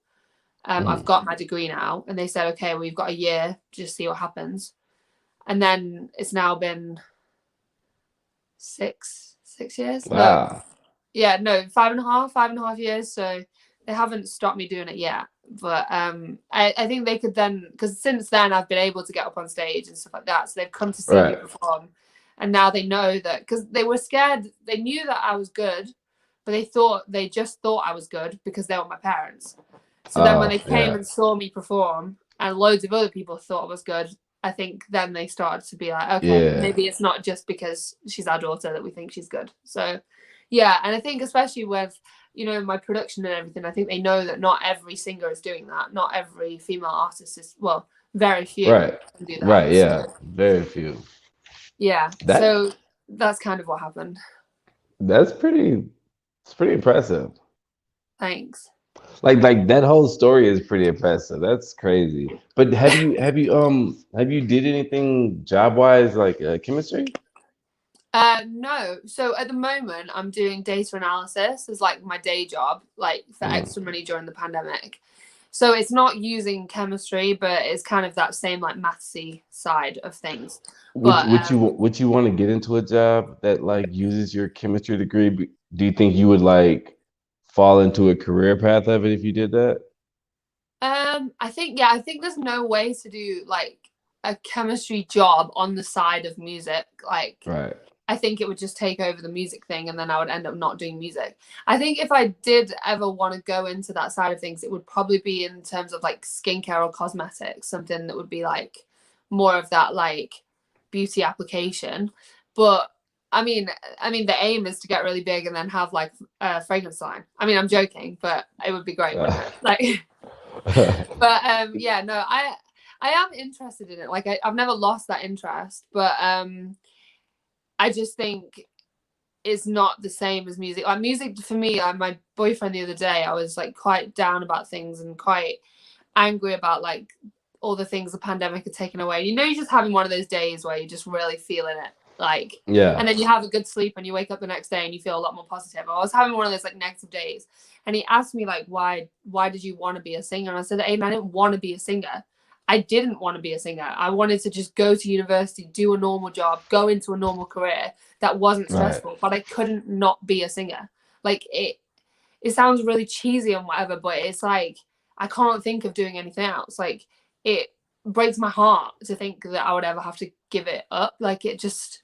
I've got my degree now. And they said, okay, well, you've got a year, just see what happens. And then it's now been six years. No, Wow. yeah, no, 5.5 years. So they haven't stopped me doing it yet. But I think they could then, because since then I've been able to get up on stage and stuff like that. So they've come to see me Right. perform. And now they know that, because they were scared. They knew that I was good, but they just thought I was good because they were my parents. So then when they Oh, came yeah. and saw me perform, and loads of other people thought I was good, I think then they started to be like, okay, Yeah. maybe it's not just because she's our daughter that we think she's good. So yeah, and I think especially with, my production and everything, I think they know that not every singer is doing that. Not every female artist is, well, very few Right. can do that. Right. So Yeah. Very few. yeah, That so that's kind of what happened. that's pretty it's pretty impressive. Thanks. Like that whole story is pretty impressive. That's crazy. But have you did anything job wise like chemistry? No. So at the moment, I'm doing data analysis as like my day job, like for Mm. extra money during the pandemic. So it's not using chemistry, but it's kind of that same like mathsy side of things. Would But would you would you want to get into a job that like uses your chemistry degree? Do you think you would like fall into a career path of it if you did that? I think there's no way to do like a chemistry job on the side of music. Like, Right. I think it would just take over the music thing, and then I would end up not doing music. I think if I did ever want to go into that side of things, it would probably be in terms of like skincare or cosmetics, something that would be like more of that like beauty application. But the aim is to get really big and then have like a fragrance line. I mean, I'm joking, but it would be great, wouldn't it? Like, but yeah, no, I am interested in it. Like, I've never lost that interest, but I just think it's not the same as music. Like, music for me, my boyfriend the other day, I was like quite down about things and quite angry about like all the things the pandemic had taken away. You're just having one of those days where you're just really feeling it. Like, Yeah. and then you have a good sleep and you wake up the next day and you feel a lot more positive. I was having one of those like negative days, and he asked me like, why did you want to be a singer? And I said, Aiden, I didn't want to be a singer. I didn't want to be a singer. I wanted to just go to university, do a normal job, go into a normal career that wasn't Right. stressful, but I couldn't not be a singer. Like, it sounds really cheesy and whatever, but it's like I can't think of doing anything else. Like, it breaks my heart to think that I would ever have to give it up. Like, it just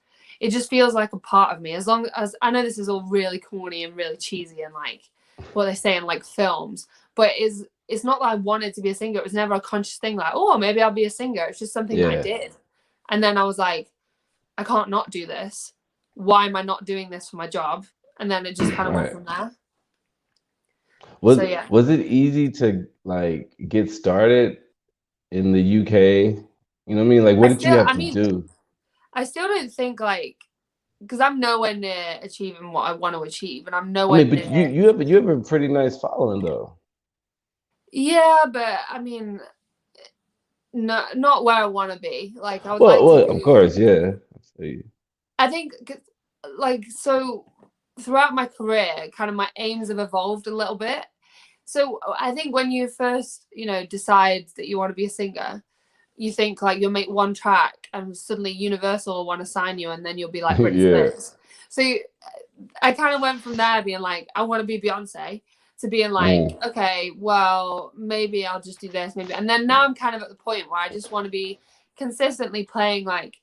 feels like a part of me. As long as I know this is all really corny and really cheesy and like what they say in like films, but it's not that I wanted to be a singer. It was never a conscious thing like, oh, maybe I'll be a singer. It's just something that I Yeah. did. And then I was like, I can't not do this. Why am I not doing this for my job? And then it just kind of went Right. from there. Was So yeah. was it easy to like get started in the UK? You know what I mean? Like what I did you still have I to mean, do? I still don't think like, because I'm nowhere near achieving what I want to achieve, and I'm I nowhere mean, but you near. you have you have a pretty nice following though. Yeah, but I mean, no, not where I want to be. Like, I would Well, like to well, of do. course, yeah. See. I think, like, so throughout my career, kind of my aims have evolved a little bit. So I think when you first, decide that you want to be a singer, you think like you'll make one track and suddenly Universal will want to sign you, and then you'll be like Britney Yeah. Spears. So I kind of went from there being like, I want to be Beyonce, to being like, Mm. okay, well, maybe I'll just do this, maybe. And then now I'm kind of at the point where I just want to be consistently playing like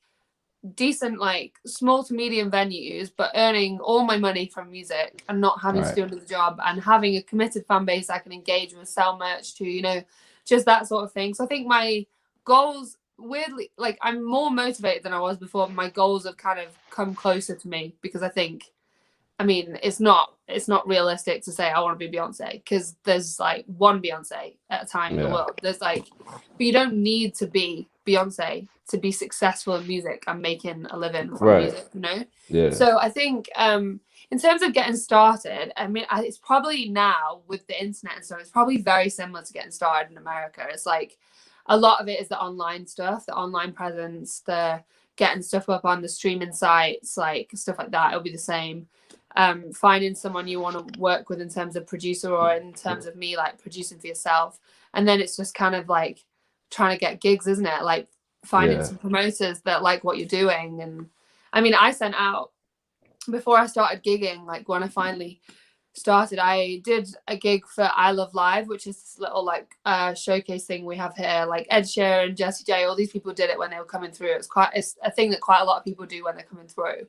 decent, like small to medium venues, but earning all my money from music and not having to Right. do another job, and having a committed fan base I can engage with, sell merch to, just that sort of thing. So I think my goals, weirdly, like, I'm more motivated than I was before. My goals have kind of come closer to me because I think I mean, it's not realistic to say I want to be Beyonce, because there's like one Beyonce at a time in the Yeah. world. There's like, but you don't need to be Beyonce to be successful in music and making a living from Right. music, you know? Yeah. So I think in terms of getting started, I mean, it's probably now with the internet and stuff, it's probably very similar to getting started in America. It's like a lot of it is the online stuff, the online presence, the getting stuff up on the streaming sites, like stuff like that. It'll be the same. Finding someone you want to work with in terms of producer, or in terms of me, like producing for yourself. And then it's just kind of like trying to get gigs, isn't it? Like finding Yeah. some promoters that like what you're doing. And I mean, I sent out, before I started gigging, like when I finally started, I did a gig for I Love Live, which is this little like showcase thing we have here. Like Ed Sheeran, Jessie J, all these people did it when they were coming through. It's a thing that quite a lot of people do when they're coming through.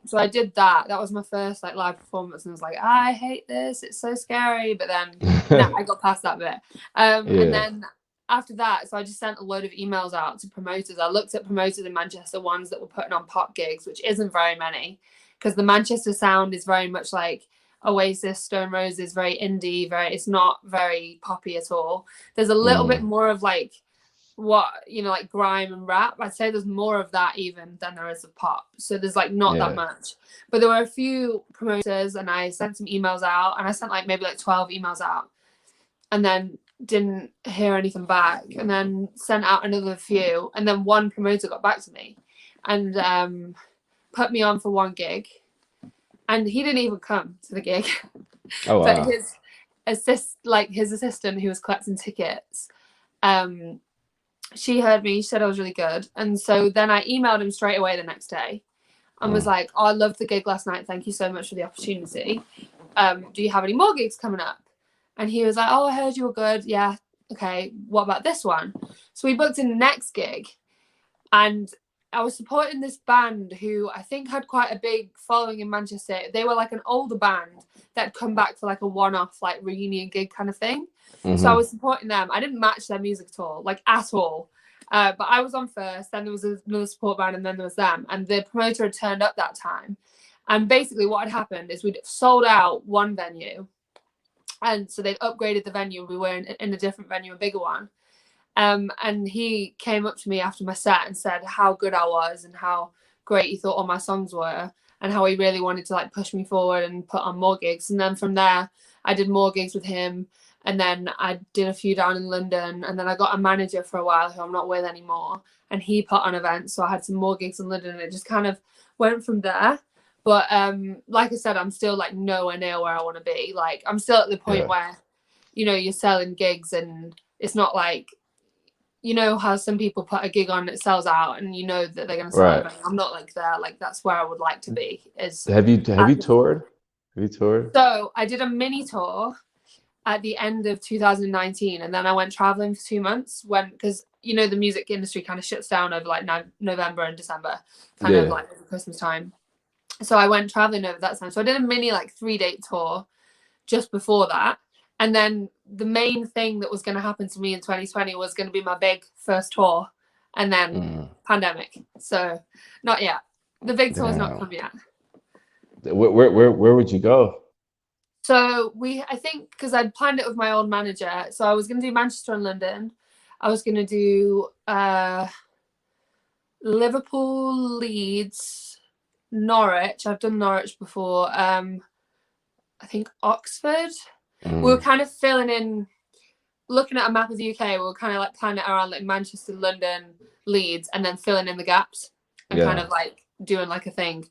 So I did that. That was my first like live performance, and I was like, I hate this. It's so scary. But then I got past that bit. And Yeah. then after that, so I just sent a load of emails out to promoters. I looked at promoters in Manchester, ones that were putting on pop gigs, which isn't very many, because the Manchester sound is very much like Oasis, Stone Roses, very indie, it's not very poppy at all. There's a little bit more of like what, you know, like grime and rap. I'd say there's more of that even than there is of pop. So there's like not that much. But there were a few promoters, and I sent some emails out, and I sent like maybe like 12 emails out, and then didn't hear anything back, and then sent out another few, and then one promoter got back to me and put me on for one gig, and he didn't even come to the gig. Oh wow. But his assistant who was collecting tickets, she heard me, she said I was really good. And so then I emailed him straight away the next day and was like, oh, I loved the gig last night, thank you so much for the opportunity. Do you have any more gigs coming up? And he was like, oh, I heard you were good. Yeah, okay, what about this one? So we booked in the next gig, and I was supporting this band who I think had quite a big following in Manchester. They were like an older band that come back for like a one-off like reunion gig kind of thing. So I was supporting them. I didn't match their music at all, like at all. But I was on first, then there was another support band, and then there was them. And the promoter had turned up that time. And basically what had happened is we'd sold out one venue. And so they'd upgraded the venue. We were in a different venue, a bigger one. And he came up to me after my set and said how good I was and how great he thought all my songs were, and how he really wanted to like push me forward and put on more gigs. And then from there, I did more gigs with him. And then I did a few down in London. And then I got a manager for a while who I'm not with anymore. And he put on events. So I had some more gigs in London, and it just kind of went from there. But like I said, I'm still like nowhere near where I want to be. Like I'm still at the point where, you know, you're selling gigs, and it's not like, you know how some people put a gig on, it sells out, and you know that they're going to sell it. I'm not like there. Like that's where I would like to be. Have you toured? Have you toured? So I did a mini tour at the end of 2019, and then I went traveling for 2 months because you know the music industry kind of shuts down over like November and December, kind of like over Christmas time. So I went traveling over that time. So I did a mini like 3-date tour just before that. And then the main thing that was going to happen to me in 2020 was going to be my big first tour, and then pandemic. So not yet. The big tour's not come yet. Where would you go? So I think because I'd planned it with my old manager. So I was going to do Manchester and London. I was going to do Liverpool, Leeds, Norwich. I've done Norwich before. I think Oxford. We were kind of filling in, looking at a map of the UK, we were kind of like planning it around like Manchester, London, Leeds, and then filling in the gaps and kind of like doing like a thing.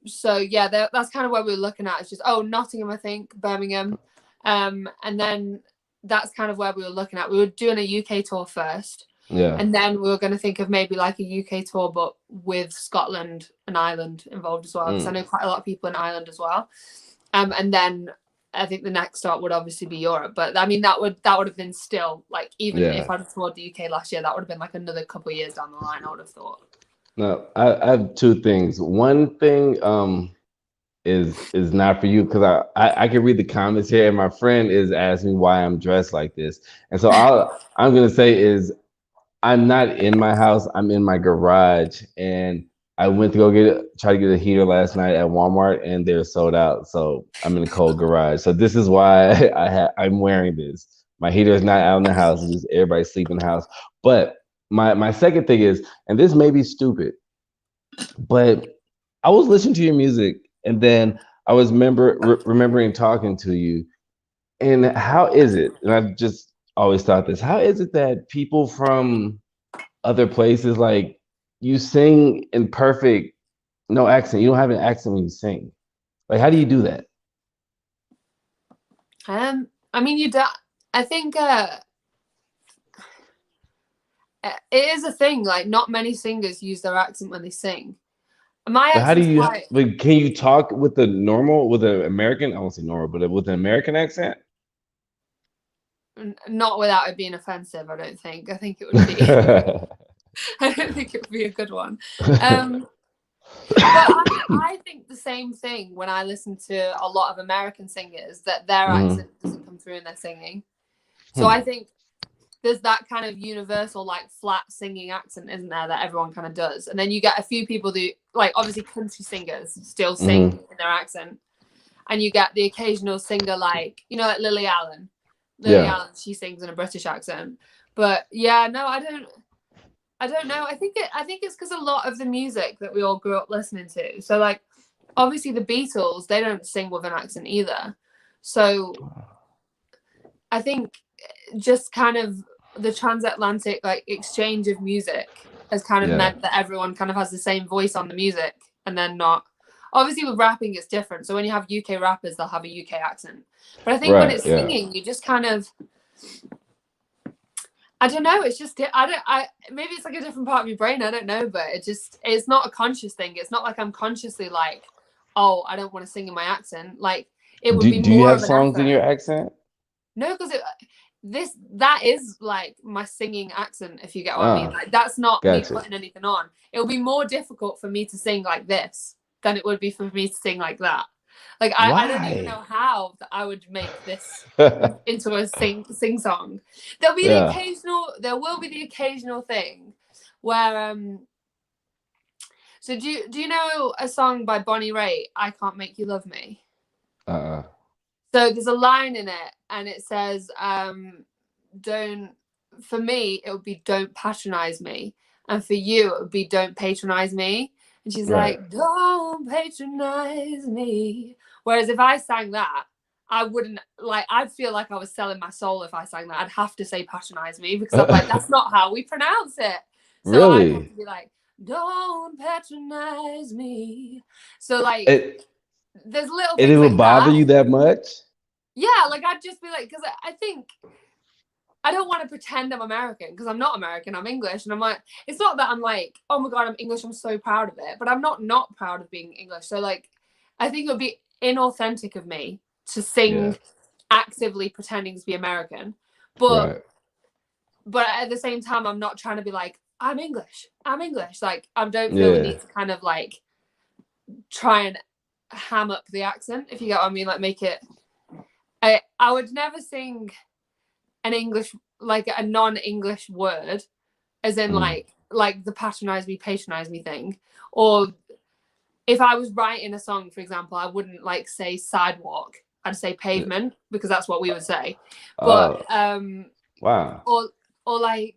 So yeah, that's kind of what we were looking at. It's just, Nottingham, I think, Birmingham. And then that's kind of where we were looking at. We were doing a UK tour first. Yeah. And then we were going to think of maybe like a UK tour, but with Scotland and Ireland involved as well. Because I know quite a lot of people in Ireland as well. And then I think the next start would obviously be Europe, but I mean that would have been still like, even if I'd toured the UK last year, that would have been like another couple of years down the line, I would have thought. No, I have two things. One thing is not for you, because I can read the comments here, and my friend is asking me why I'm dressed like this, and so I'm gonna say is I'm not in my house, I'm in my garage, and I went to go try to get a heater last night at Walmart, and they're sold out. So I'm in a cold garage. So this is why I'm wearing this. My heater is not out in the house. It's just everybody sleep in the house. But my second thing is, and this may be stupid, but I was listening to your music, and then I was remembering talking to you. And how is it? And I just always thought this. How is it that people from other places, like, you sing in perfect no accent? You don't have an accent when you sing. Like, how do you do that? I mean, you do. I think it is a thing. Like, not many singers use their accent when they sing. My But how do accent's you? quite But can you talk with the normal, with an American? I won't say normal, but with an American accent. not without it being offensive. I don't think. I think it would be. I don't think it would be a good one. But I think the same thing when I listen to a lot of American singers, that their accent doesn't come through in their singing. So I think there's that kind of universal, like, flat singing accent, isn't there, that everyone kind of does. And then you get a few people who, like, obviously country singers still sing in their accent. And you get the occasional singer, like, you know, like Lily Allen. Lily Allen, she sings in a British accent. But yeah, no, I don't know. I think it's because a lot of the music that we all grew up listening to. So, like, obviously the Beatles, they don't sing with an accent either. So I think just kind of the transatlantic, like, exchange of music has kind of meant that everyone kind of has the same voice on the music, and then not. Obviously with rapping it's different. So when you have UK rappers, they'll have a UK accent. But I think when it's singing, you just kind of, I don't know. It's just maybe it's like a different part of your brain. I don't know, but it's not a conscious thing. It's not like I'm consciously like, oh, I don't want to sing in my accent. Like, it would be Do you more have of an songs effort. in your accent? No, because that is like my singing accent. If you get what I mean, like, that's not me putting anything on. It will be more difficult for me to sing like this than it would be for me to sing like that. Like, I don't even know how that I would make this into a sing song. There will be the occasional thing where so do you know a song by Bonnie Raitt, I Can't Make You Love Me? So there's a line in it, and it says, for me it would be don't patronize me, and for you it would be don't patronize me. And she's like, don't patronize me. Whereas if I sang that, I wouldn't, like, I'd feel like I was selling my soul if I sang that. I'd have to say patronize me, because I'm like, that's not how we pronounce it. So I'd have to be like, don't patronize me. So, like, there's little things. It would bother you that much? Yeah, like, I'd just be like, because I think I don't want to pretend I'm American, because I'm not American. I'm English. And I'm like, it's not that I'm like, oh my God, I'm English, I'm so proud of it. But I'm not proud of being English. So, like, I think it would be inauthentic of me to sing actively pretending to be American. But at the same time, I'm not trying to be like, I'm English. Like, I don't feel the need to kind of, like, try and ham up the accent, if you get what I mean. Like, make it. I would never sing an English, like a non-English word, as in like the patronize me thing. Or if I was writing a song, for example, I wouldn't, like, say sidewalk. I'd say pavement, because that's what we would say. But wow. Or like,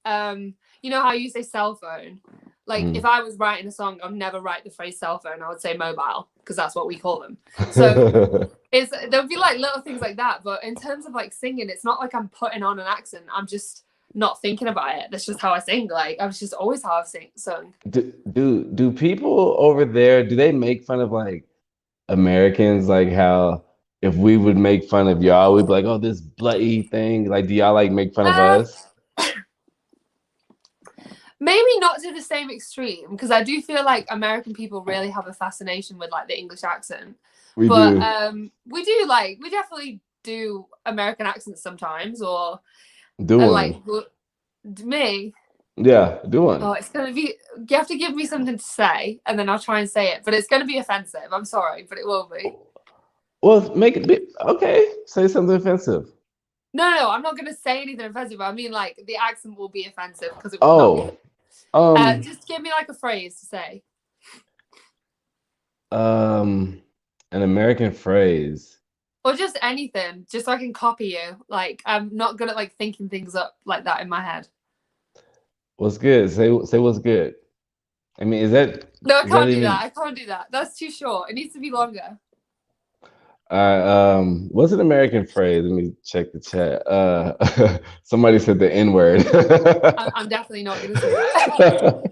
you know how you say cell phone? Like, if I was writing a song, I'd never write the phrase cell phone. I would say mobile, because that's what we call them. So there'll be, like, little things like that. But in terms of, like, singing, it's not like I'm putting on an accent. I'm just not thinking about it. That's just how I sing. Like, I was just always how I've sung. Do people over there, do they make fun of, like, Americans? Like, how if we would make fun of y'all, we'd be like, oh, this bloody thing. Like, do y'all, like, make fun of us? Maybe not to the same extreme, because I do feel like American people really have a fascination with, like, the English accent. We definitely do American accents sometimes, or do one. Like, me. Yeah, do one. Oh, it's gonna be. You have to give me something to say, and then I'll try and say it. But it's gonna be offensive. I'm sorry, but it will be. Well, make it be okay. Say something offensive. No, I'm not gonna say anything offensive. I mean, like, the accent will be offensive because it will not be. Just give me, like, a phrase to say. Um, an American phrase. Or just anything, just so I can copy you. Like I'm not good at like thinking things up like that in my head. What's good? Say what's good. I mean, No, I is that can't do that. even I can't do that. That's too short. It needs to be longer. what's an American phrase? Let me check the chat. Somebody said the N-word. I'm definitely not going to say that.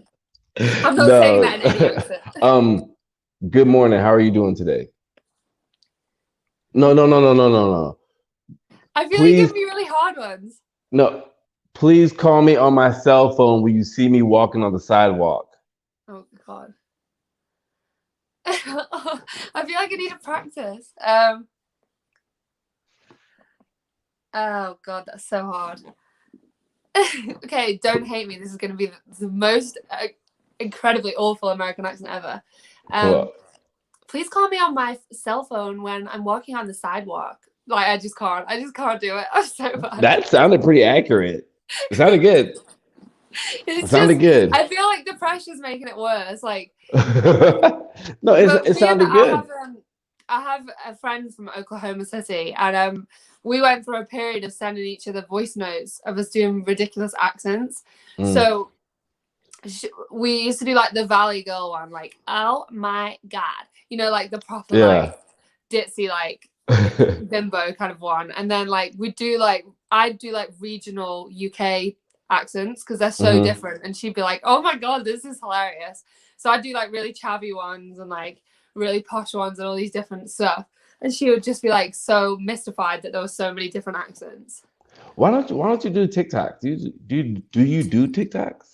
I'm not saying that No. in any accent. Good morning. How are you doing today? No, no, no, no, no, no, no. I feel like you're Please, giving me really hard ones. no. Please call me on my cell phone when you see me walking on the sidewalk. Oh God. I feel like I need to practice. Oh God, that's so hard. Okay, don't hate me. This is going to be the most incredibly awful American accent ever. Cool. Please call me on my cell phone when I'm walking on the sidewalk. Like I just can't. I just can't do it. I'm so bad. That sounded pretty accurate. It sounded good. It It's sounded just good. I feel like the pressure's making it worse. Like, No, but it me and sounded good. I have a friend from Oklahoma City, and we went through a period of sending each other voice notes of us doing ridiculous accents. Mm, So we used to do like the Valley Girl one, like oh my god, like the proper like yeah. ditzy like bimbo kind of one, and then like I'd do like regional UK accents because they're so Hmm. different, and she'd be like, oh my god, this is hilarious. So I'd do like really chavvy ones and like really posh ones and all these different stuff, and she would just be like so mystified that there were so many different accents. Why don't you do TikTok? Do you do TikToks?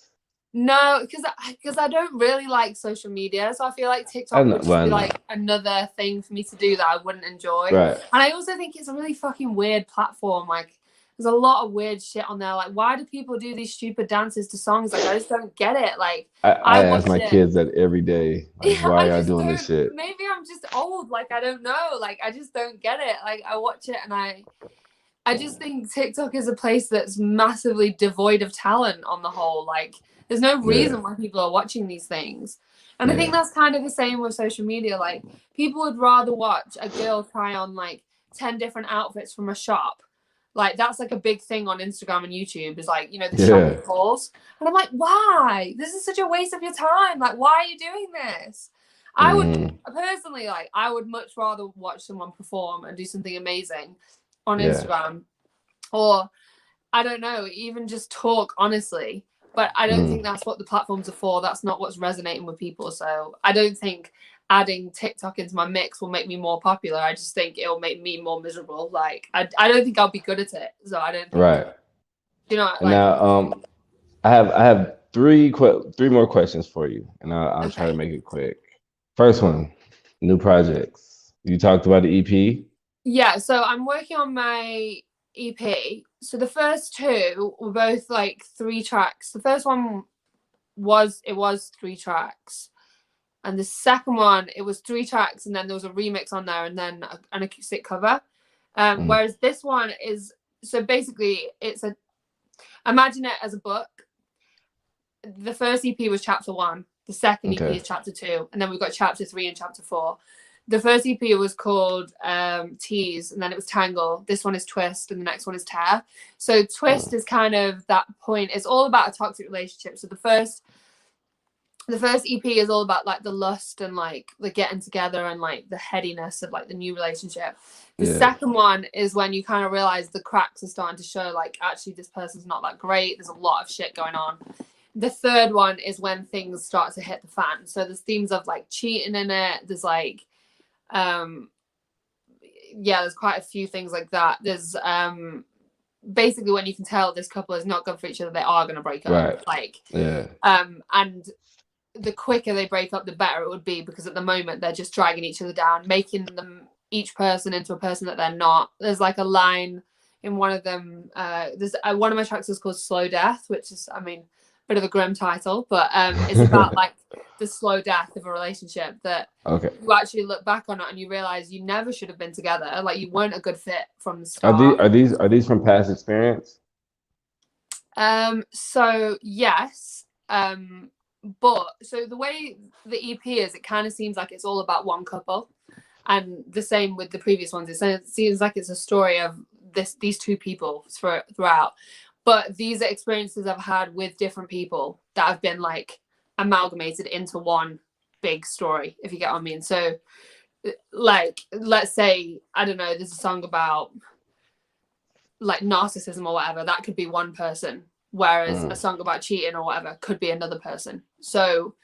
No, because I don't really like social media, so I feel like I TikTok know. would Well, just I be know. like another thing for me to do that I wouldn't enjoy. Right. And I also think it's a really fucking weird platform. Like, there's a lot of weird shit on there. Like, why do people do these stupid dances to songs? Like, I just don't get it. Like, I I ask watch my it. kids that every day. Like, Yeah, why I y'all just doing this don't. shit? Maybe I'm just old. Like, I don't know. Like, I just don't get it. Like, I watch it and I just think TikTok is a place that's massively devoid of talent on the whole. Like, there's no Yeah. reason why people are watching these things. And I think Yeah. that's kind of the same with social media. Like, people would rather watch a girl try on like 10 different outfits from a shop. Like, that's like a big thing on Instagram and YouTube is like, the Yeah. shopping hauls. And I'm like, why? This is such a waste of your time. Like, why are you doing this? I would Hmm. personally, like, I would much rather watch someone perform and do something amazing on Yeah. Instagram, or I don't know, even just talk honestly. But I don't think Mm. that's what the platforms are for. That's not what's resonating with people. So I don't think adding TikTok into my mix will make me more popular. I just think it'll make me more miserable. Like I don't think I'll be good at it. So I don't think, Right. And like, now, I have three more questions for you, and I'll try to okay. make it quick. First one, new projects. You talked about the EP. Yeah, so I'm working on my EP. So the first two were both like 3 tracks. The first one was 3 tracks. And the second one, it was 3 tracks, and then there was a remix on there, and then an acoustic cover. Mm. Whereas this one is, so basically, imagine it as a book. The first EP was chapter 1, the second EP Okay. is chapter 2, and then we've got chapter 3 and chapter 4. The first EP was called Tease, and then it was Tangle. This one is Twist, and the next one is Tear. So Twist Mm. is kind of that point. It's all about a toxic relationship. So the first EP is all about like the lust and like the getting together and like the headiness of like the new relationship. The Yeah. second one is when you kind of realize the cracks are starting to show, like actually this person's not that great. There's a lot of shit going on. The third one is when things start to hit the fan. So there's themes of like cheating in it. There's like yeah, there's quite a few things like that. There's basically when you can tell this couple is not good for each other, they are gonna break up. Right. Like Yeah. and the quicker they break up, the better it would be, because at the moment they're just dragging each other down, making them each person into a person that they're not. There's like a line in one of them. There's one of my tracks is called "Slow Death," which is, I mean, a bit of a grim title, but it's about like the slow death of a relationship that Okay. you actually look back on it and you realize you never should have been together. Like you weren't a good fit from the start. Are these from past experience? So yes. but so the way the EP is, it kind of seems like it's all about one couple, and the same with the previous ones. It seems like it's a story of these two people throughout, but these are experiences I've had with different people that have been like amalgamated into one big story, if you get what I mean. So like, let's say, I don't know, there's a song about like narcissism or whatever, that could be one person, whereas a song about cheating or whatever could be another person. So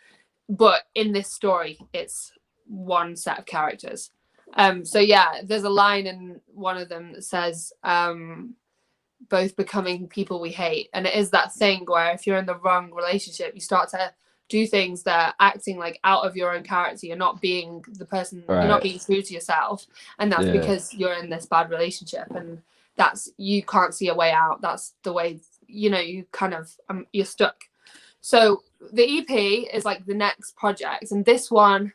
but in this story it's one set of characters. So yeah, there's a line in one of them that says both becoming people we hate, and it is that thing where if you're in the wrong relationship, you start to do things that are acting like out of your own character. You're not being the person, you're not being true to yourself, and that's because you're in this bad relationship, and that's, you can't see a way out. That's the way, you know, you kind of you're stuck. So the EP is like the next project, and this one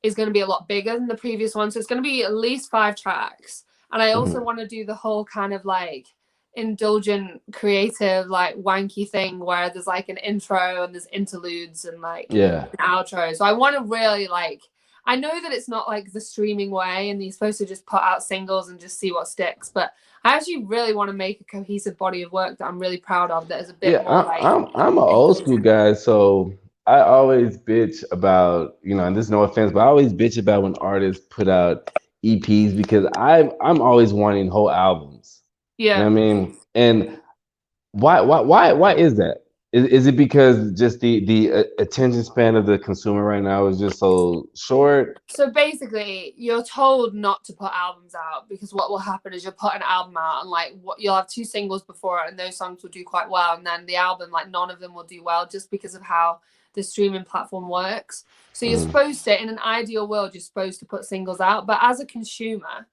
is going to be a lot bigger than the previous one. So it's going to be at least 5 tracks. And I also want to do the whole kind of like indulgent, creative, like wanky thing where there's like an intro and there's interludes and like an outro. So I want to really like, I know that it's not like the streaming way and you're supposed to just put out singles and just see what sticks, but I actually really want to make a cohesive body of work that I'm really proud of, that is a bit more like I'm an old school guy, so I always bitch about, you know, and this is no offense, but I always bitch about when artists put out EPs because I'm always wanting whole albums. You know what I mean? And why is that? Is it because just the attention span of the consumer right now is just so short? So basically, you're told not to put albums out because what will happen is you'll put an album out and like what you'll have 2 singles before it, and those songs will do quite well, and then the album, like none of them will do well just because of how the streaming platform works. So you're supposed to, in an ideal world, you're supposed to put singles out, but as a consumer,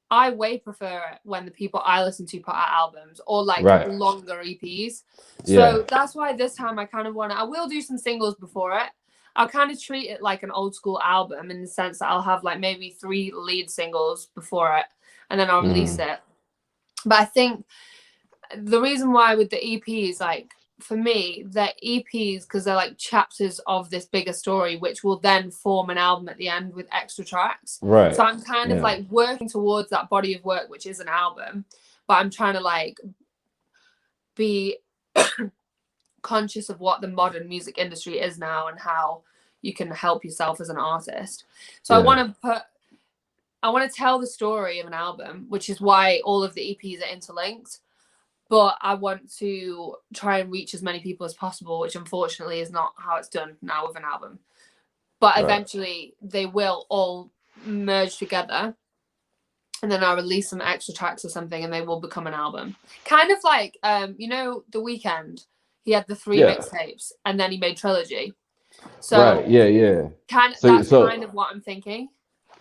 I way prefer it when the people I listen to put out albums or like longer EPs. So that's why this time I kind of want to, I will do some singles before it. I'll kind of treat it like an old school album in the sense that I'll have like maybe 3 lead singles before it and then I'll release it. But I think the reason why with the EPs, like for me, they're EPs because they're like chapters of this bigger story, which will then form an album at the end with extra tracks. So I'm kind of like working towards that body of work, which is an album, but I'm trying to like be conscious of what the modern music industry is now and how you can help yourself as an artist. So I want to tell the story of an album, which is why all of the EPs are interlinked. But I want to try and reach as many people as possible, which unfortunately is not how it's done now with an album. But eventually they will all merge together and then I'll release some extra tracks or something and they will become an album. Kind of like, you know, The Weeknd, he had the 3 mixtapes and then he made Trilogy. So that's kind of what I'm thinking.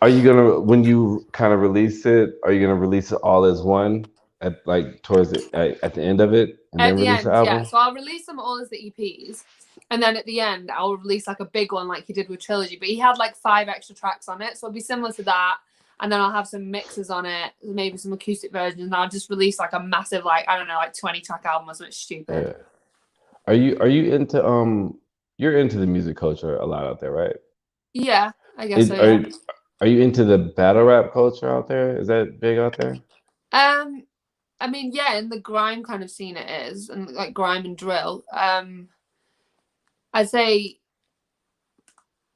Are you gonna, when you kind of release it, are you gonna release it all as one at like towards the, at the end of it, and at then the release end, the album? So I'll release them all as the EPs, and then at the end I'll release like a big one like he did with Trilogy. But he had like 5 extra tracks on it, so it'll be similar to that. And then I'll have some mixes on it, maybe some acoustic versions, and I'll just release like a massive, like I don't know, like 20 track album or something stupid. Are you into you're into the music culture a lot out there, right? Yeah, I guess so. Yeah. Are you into the battle rap culture out there? Is that big out there? I mean, yeah, in the grime kind of scene it is, and like grime and drill. I'd say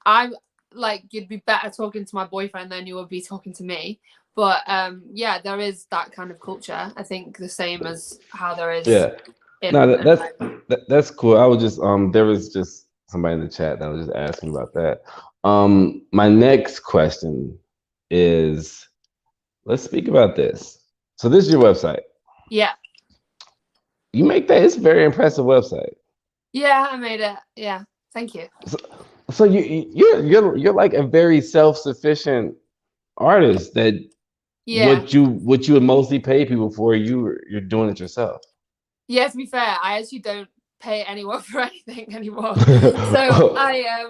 I'm like, you'd be better talking to my boyfriend than you would be talking to me. But yeah, there is that kind of culture. I think the same as how there is. That's cool. I was just there was just somebody in the chat that was just asking about that. My next question is, let's speak about this. So this is your website. Yeah. You make that. It's a very impressive website. Yeah, I made it. Yeah, thank you. So you're like a very self-sufficient artist that what you would mostly pay people for, you're doing it yourself. Yeah, to be fair, I actually don't pay anyone for anything anymore. So I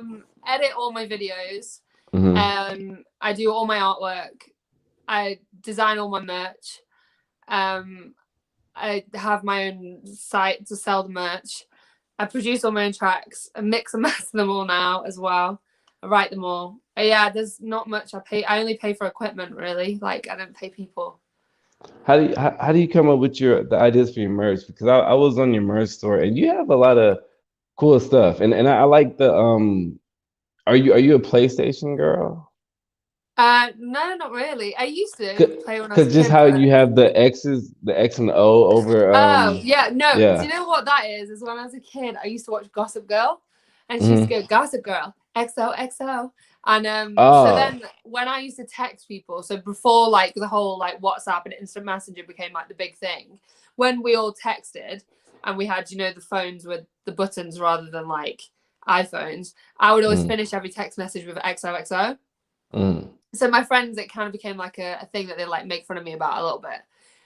edit all my videos. I do all my artwork. I design all my merch. I have my own site to sell the merch. I produce all my own tracks. I mix and master them all now as well. I write them all. Yeah, there's not much I pay. I only pay for equipment really. Like I don't pay people. How do you come up with the ideas for your merch? Because I was on your merch store and you have a lot of cool stuff. And I like the are you a PlayStation girl? No, not really. I used to play when I was a Because just kid, how but you have the X and the O over oh yeah, no. Do you yeah. know what that is? Is when I was a kid, I used to watch Gossip Girl, and she used to Hmm. go Gossip Girl XOXO, and so Oh. then when I used to text people, so before like the whole like WhatsApp and instant messenger became like the big thing, when we all texted and we had the phones with the buttons rather than like iPhones, I would always Mm, finish every text message with XOXO. mm. So my friends, it kind of became like a thing that they like make fun of me about a little bit.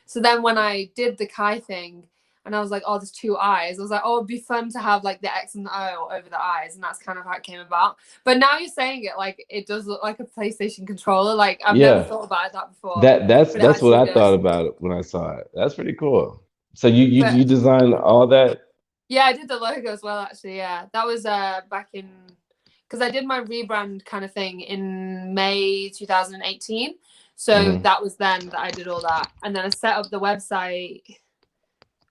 So then when I did the Caii thing and I was like, oh, there's two eyes, I was like, oh, it'd be fun to have like the X and the O over the eyes. And that's kind of how it came about. But now you're saying it like it does look like a PlayStation controller. Like I've never Yeah. thought about that before, That's but it what actually I thought does. about it when I saw it. That's pretty cool. So But you designed all that? yeah, I did the logo as well, actually. Yeah, that was back in because I did my rebrand kind of thing in May 2018. So Hmm. that was then that I did all that, and then I set up the website.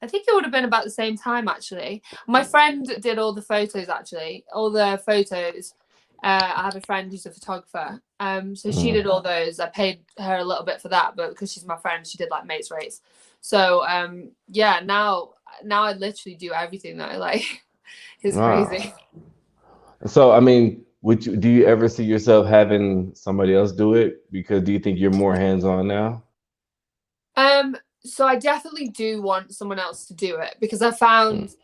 I think it would have been about the same time, actually. My friend did all the photos, actually, all the photos. I have a friend who's a photographer, so she did Hmm. all those. I paid her a little bit for that, but because she's my friend, she did like mates rates. So yeah, now I literally do everything though. Like it's Wow. crazy. So I mean, do you ever see yourself having somebody else do it? Because do you think you're more hands-on now? So I definitely do want someone else to do it because I Mm, found,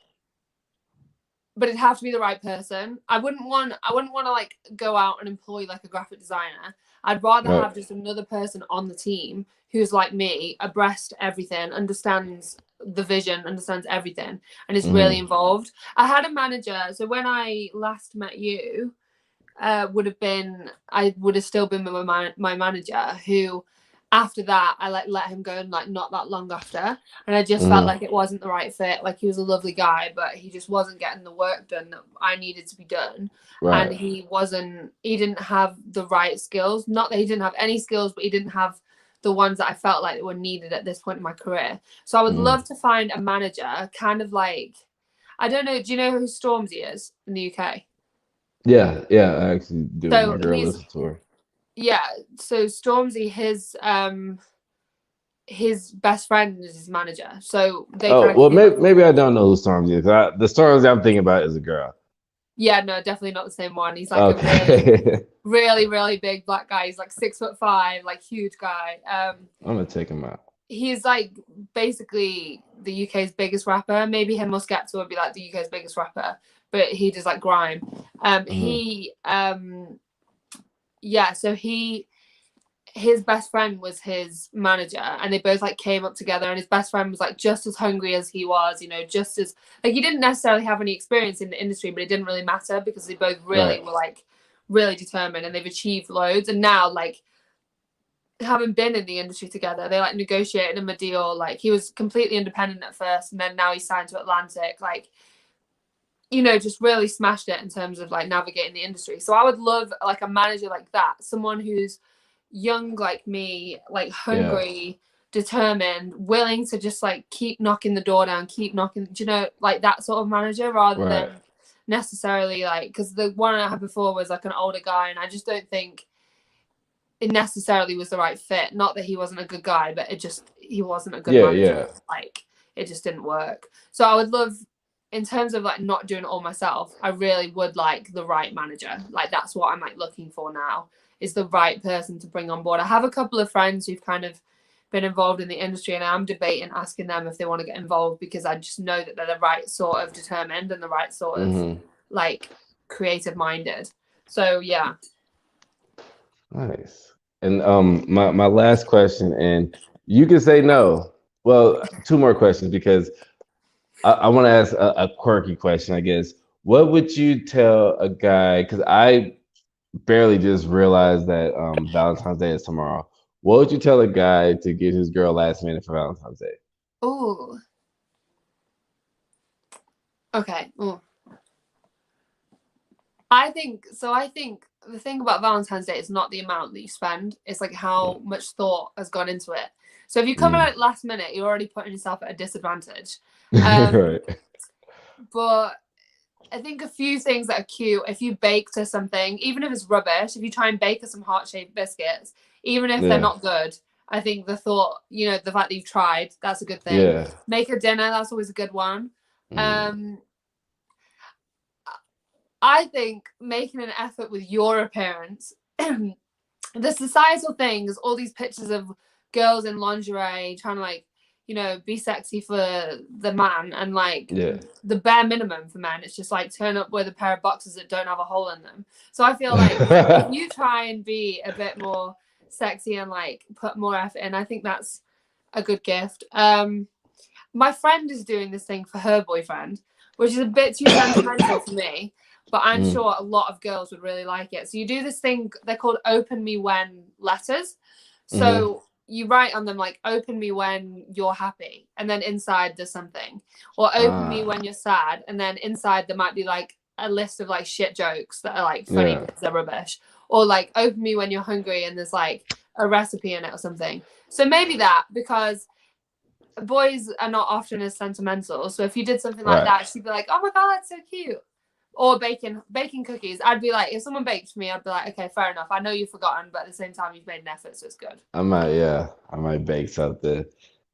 but it'd have to be the right person. I wouldn't want to like go out and employ like a graphic designer. I'd rather right. have just another person on the team who's like me, abreast everything, understands the vision, understands everything, and is really Hmm. involved. I had a manager, so when I last met you, I would have still been with my manager who after that I like let him go and like not that long after, and I just felt Hmm. like it wasn't the right fit. Like he was a lovely guy but he just wasn't getting the work done that I needed to be done, and Right. he didn't have the right skills. Not that he didn't have any skills, but he didn't have the ones that I felt like were needed at this point in my career. So I would Hmm. love to find a manager kind of like, I don't know, do you know who Stormzy is in the UK? Yeah, yeah, I actually do. My So girl he's, listens to her. yeah, so Stormzy, his best friend is his manager. So they Oh, kind of well, came up maybe I together. don't know who Storms is. The Storms I'm thinking about is a girl. Yeah, no, definitely not the same one. He's like a really, Okay. really, really big black guy. He's like 6'5", like huge guy. I'm gonna check him out. He's like basically the UK's biggest rapper. Maybe him or Skepta would be like the UK's biggest rapper, but he does like grime. Hmm. Yeah, so his best friend was his manager and they both like came up together, and his best friend was like just as hungry as he was, just as like he didn't necessarily have any experience in the industry, but it didn't really matter because they both Right. really were like really determined, and they've achieved loads, and now like having been in the industry together, they like negotiated him a deal. Like he was completely independent at first and then now he's signed to Atlantic, like just really smashed it in terms of like navigating the industry. So I would love like a manager like that, someone who's young like me, like Yeah. hungry, determined, willing to just like keep knocking the door down, keep knocking, like that sort of manager, rather Right. than necessarily like, because the one I had before was like an older guy, and I just don't think it necessarily was the right fit. Not that he wasn't a good guy, but he wasn't a good Yeah. manager. Yeah. Like it just didn't work. So I would love, in terms of like not doing it all myself, I really would like the right manager. Like that's what I'm like looking for now, is the right person to bring on board. I have a couple of friends who've kind of been involved in the industry, and I'm debating asking them if they want to get involved, because I just know that they're the right sort of determined and the right sort of Hmm. like creative minded. So yeah. Nice. And my last question, and you can say no. Well, two more questions because I want to ask a quirky question, I guess. What would you tell a guy? Because I barely just realized that Valentine's Day is tomorrow. What would you tell a guy to get his girl last minute for Valentine's Day? Oh, okay. Ooh. I think so. I think the thing about Valentine's Day is not the amount that you spend; it's like how much thought has gone into it. So if you come Mm. out last minute, you're already putting yourself at a disadvantage. Um, Right. but I think a few things that are cute. If you bake to something, even if it's rubbish, if you try and bake some heart-shaped biscuits, even if they're Yeah. not good, I think the thought, the fact that you've tried, that's a good thing. Yeah. Make a dinner, that's always a good one. Mm. Um, I think making an effort with your appearance, the societal thing is all these pictures of girls in lingerie trying to be sexy for the man, and Yeah. the bare minimum for men, it's just like turn up with a pair of boxes that don't have a hole in them. So I feel like if you try and be a bit more sexy and put more effort in, I think that's a good gift. My friend is doing this thing for her boyfriend, which is a bit too sentimental for me, but I'm Mm. sure a lot of girls would really like it. So you do this thing, they're called open me when letters. Mm-hmm. So you write on them like open me when you're happy, and then inside there's something. Or open me Ah. when you're sad, and then inside there might be like a list of like shit jokes that are like funny Yeah. because they're rubbish. Or like open me when you're hungry and there's like a recipe in it or something. So maybe that, because boys are not often as sentimental. So if you did something like Right. that, she'd be like, "Oh my god, that's so cute." Or baking cookies. I'd be like, if someone baked for me, I'd be like, "Okay, fair enough. I know you've forgotten, but at the same time, you've made an effort, so it's good." I might bake something.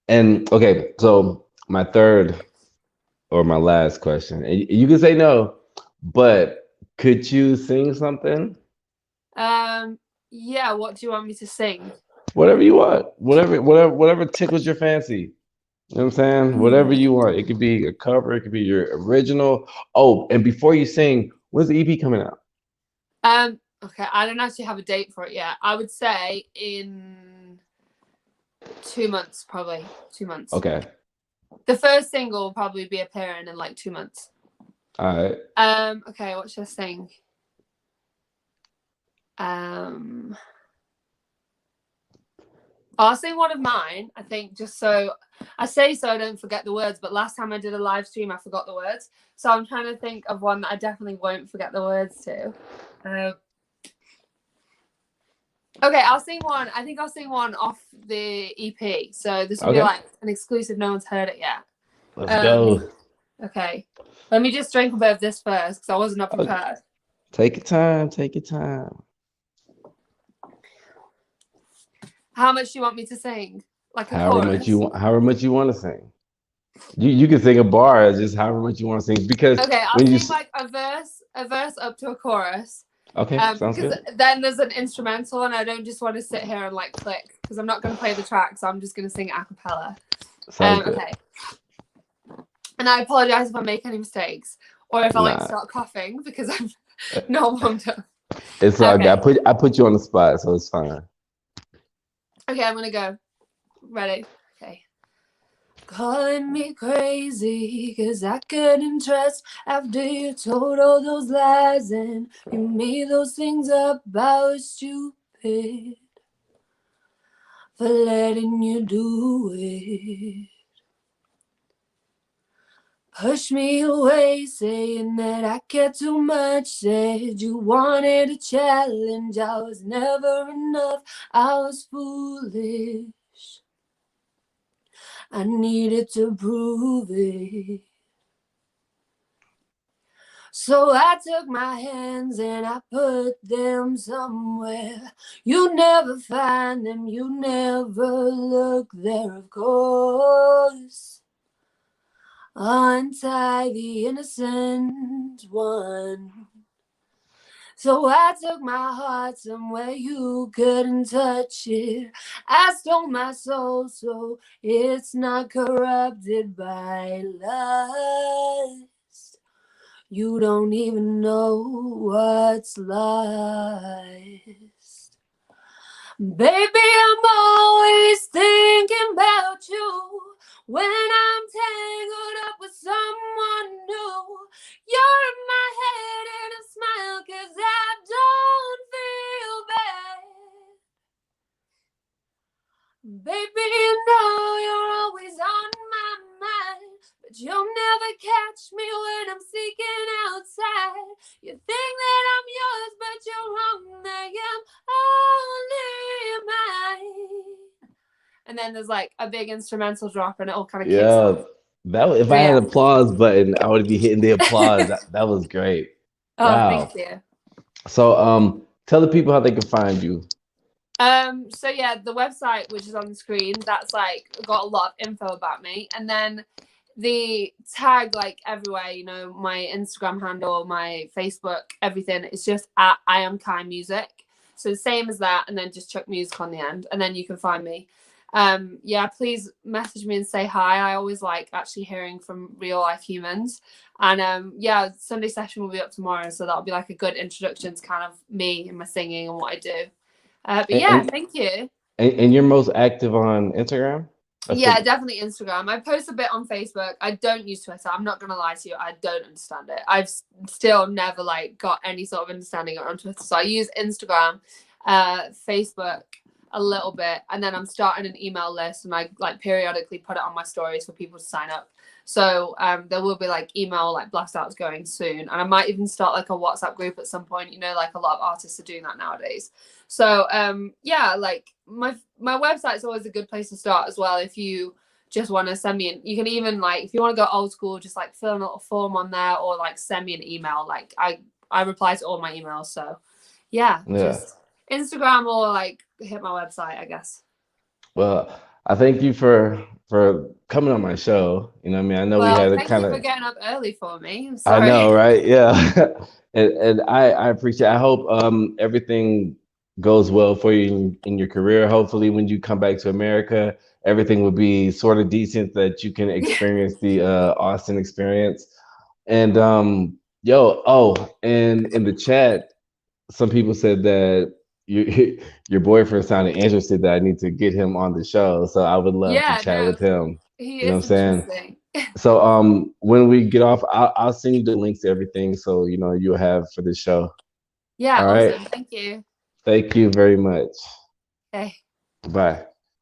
And okay, so my third or my last question, and you can say no, but could you sing something? Yeah. What do you want me to sing? Whatever you want, whatever tickles your fancy. You know what I'm saying? Whatever you want. It could be a cover, it could be your original. Oh, and before you sing, when's the EP coming out? Okay, I don't actually have a date for it yet. I would say in 2 months, probably 2 months. Okay. The first single will probably be appearing in like 2 months. All right. Okay, what should I sing? Um, I'll sing one of mine, I think, just so I say so I don't forget the words. But last time I did a live stream, I forgot the words. So I'm trying to think of one that I definitely won't forget the words to. Okay, I'll sing one. I think I'll sing one off the EP. So this will be Okay. like an exclusive. No one's heard it yet. Let's Um, go. okay. Let me just drink a bit of this first because I wasn't up Okay. prepared. Take your time. Take your time. How much do you want me to sing? Like a However much you chorus? want, however much you want to sing. You can sing a bar, just however much you want to sing. Because Okay, I'll when you sing like a verse up to a chorus. okay, sounds Because good. then there's an instrumental, and I don't just want to sit here and like click because I'm not going to play the track, so I'm just going to sing a cappella. Sounds good. Okay. And I apologize if I make any mistakes or if I Nah, start coughing because I'm not warmed up. it's all good. Okay. I put you on the spot, so it's fine. Okay, I'm going to go. Ready? Okay. Calling me crazy cause I couldn't trust after you told all those lies and you made those things up. I was stupid for letting you do it. Push me away, saying that I care too much. Said you wanted a challenge. I was never enough. I was foolish. I needed to prove it. So I took my hands and I put them somewhere. You never find them, you never look there, of course. Untie the innocent one. So I took my heart somewhere you couldn't touch it. I stole my soul so it's not corrupted by lust. You don't even know what's lost. Baby, I'm always thinking about you. When I'm tangled up with someone new, you're in my head and I smile cause I don't feel bad. Baby, you know you're always on my mind, but you'll never catch me when I'm sneaking outside. You think that and then there's like a big instrumental drop, and it all kind of kicks Yeah, off. if So I had yeah. an applause button, I would be hitting the applause. That was great. Oh, thank Wow. you. So tell the people how they can find you. So yeah, the website which is on the screen, that's like got a lot of info about me, and then the tag like everywhere, you know, my Instagram handle, my Facebook, everything, it's just at I am Caii Music. So the same as that, and then just chuck music on the end, and then you can find me. Yeah, please message me and say hi. I always like actually hearing from real life humans. And yeah, Sunday session will be up tomorrow, so that'll be like a good introduction to kind of me and my singing and what I do. But And, yeah, and thank you. and you're most active on Instagram? That's Yeah, the definitely Instagram. I post a bit on Facebook. I don't use Twitter. I'm not gonna lie to you. I don't understand it. I've still never like got any sort of understanding on Twitter. So I use Instagram, Facebook a little bit, and then I'm starting an email list, and I like periodically put it on my stories for people to sign up. So there will be like email like blast outs going soon, and I might even start like a WhatsApp group at some point. You know, like a lot of artists are doing that nowadays. So yeah, like my website's always a good place to start as well. If you just want to send me an, you can even like if you want to go old school, just like fill in a little form on there, or like send me an email. Like I reply to all my emails. So yeah, yeah. just Instagram or like hit my website, I guess. Well, I thank you for coming on my show. You know what I mean? I know we Well, had a thank kind you for of getting up early for me. I'm I sorry. know, right? Yeah. And I appreciate I hope everything goes well for you in your career. Hopefully when you come back to America, everything will be sort of decent that you can Yeah. experience the Austin experience. And and in the chat, some people said that you, your boyfriend sounded interested that I need to get him on the show. So I would love to Yeah, chat no, with him. he You know is what I'm saying? interesting. So when we get off, I'll send you the links to everything so you know you'll have for the show. Yeah, All right. awesome. Thank you. Thank you very much. Okay. Bye.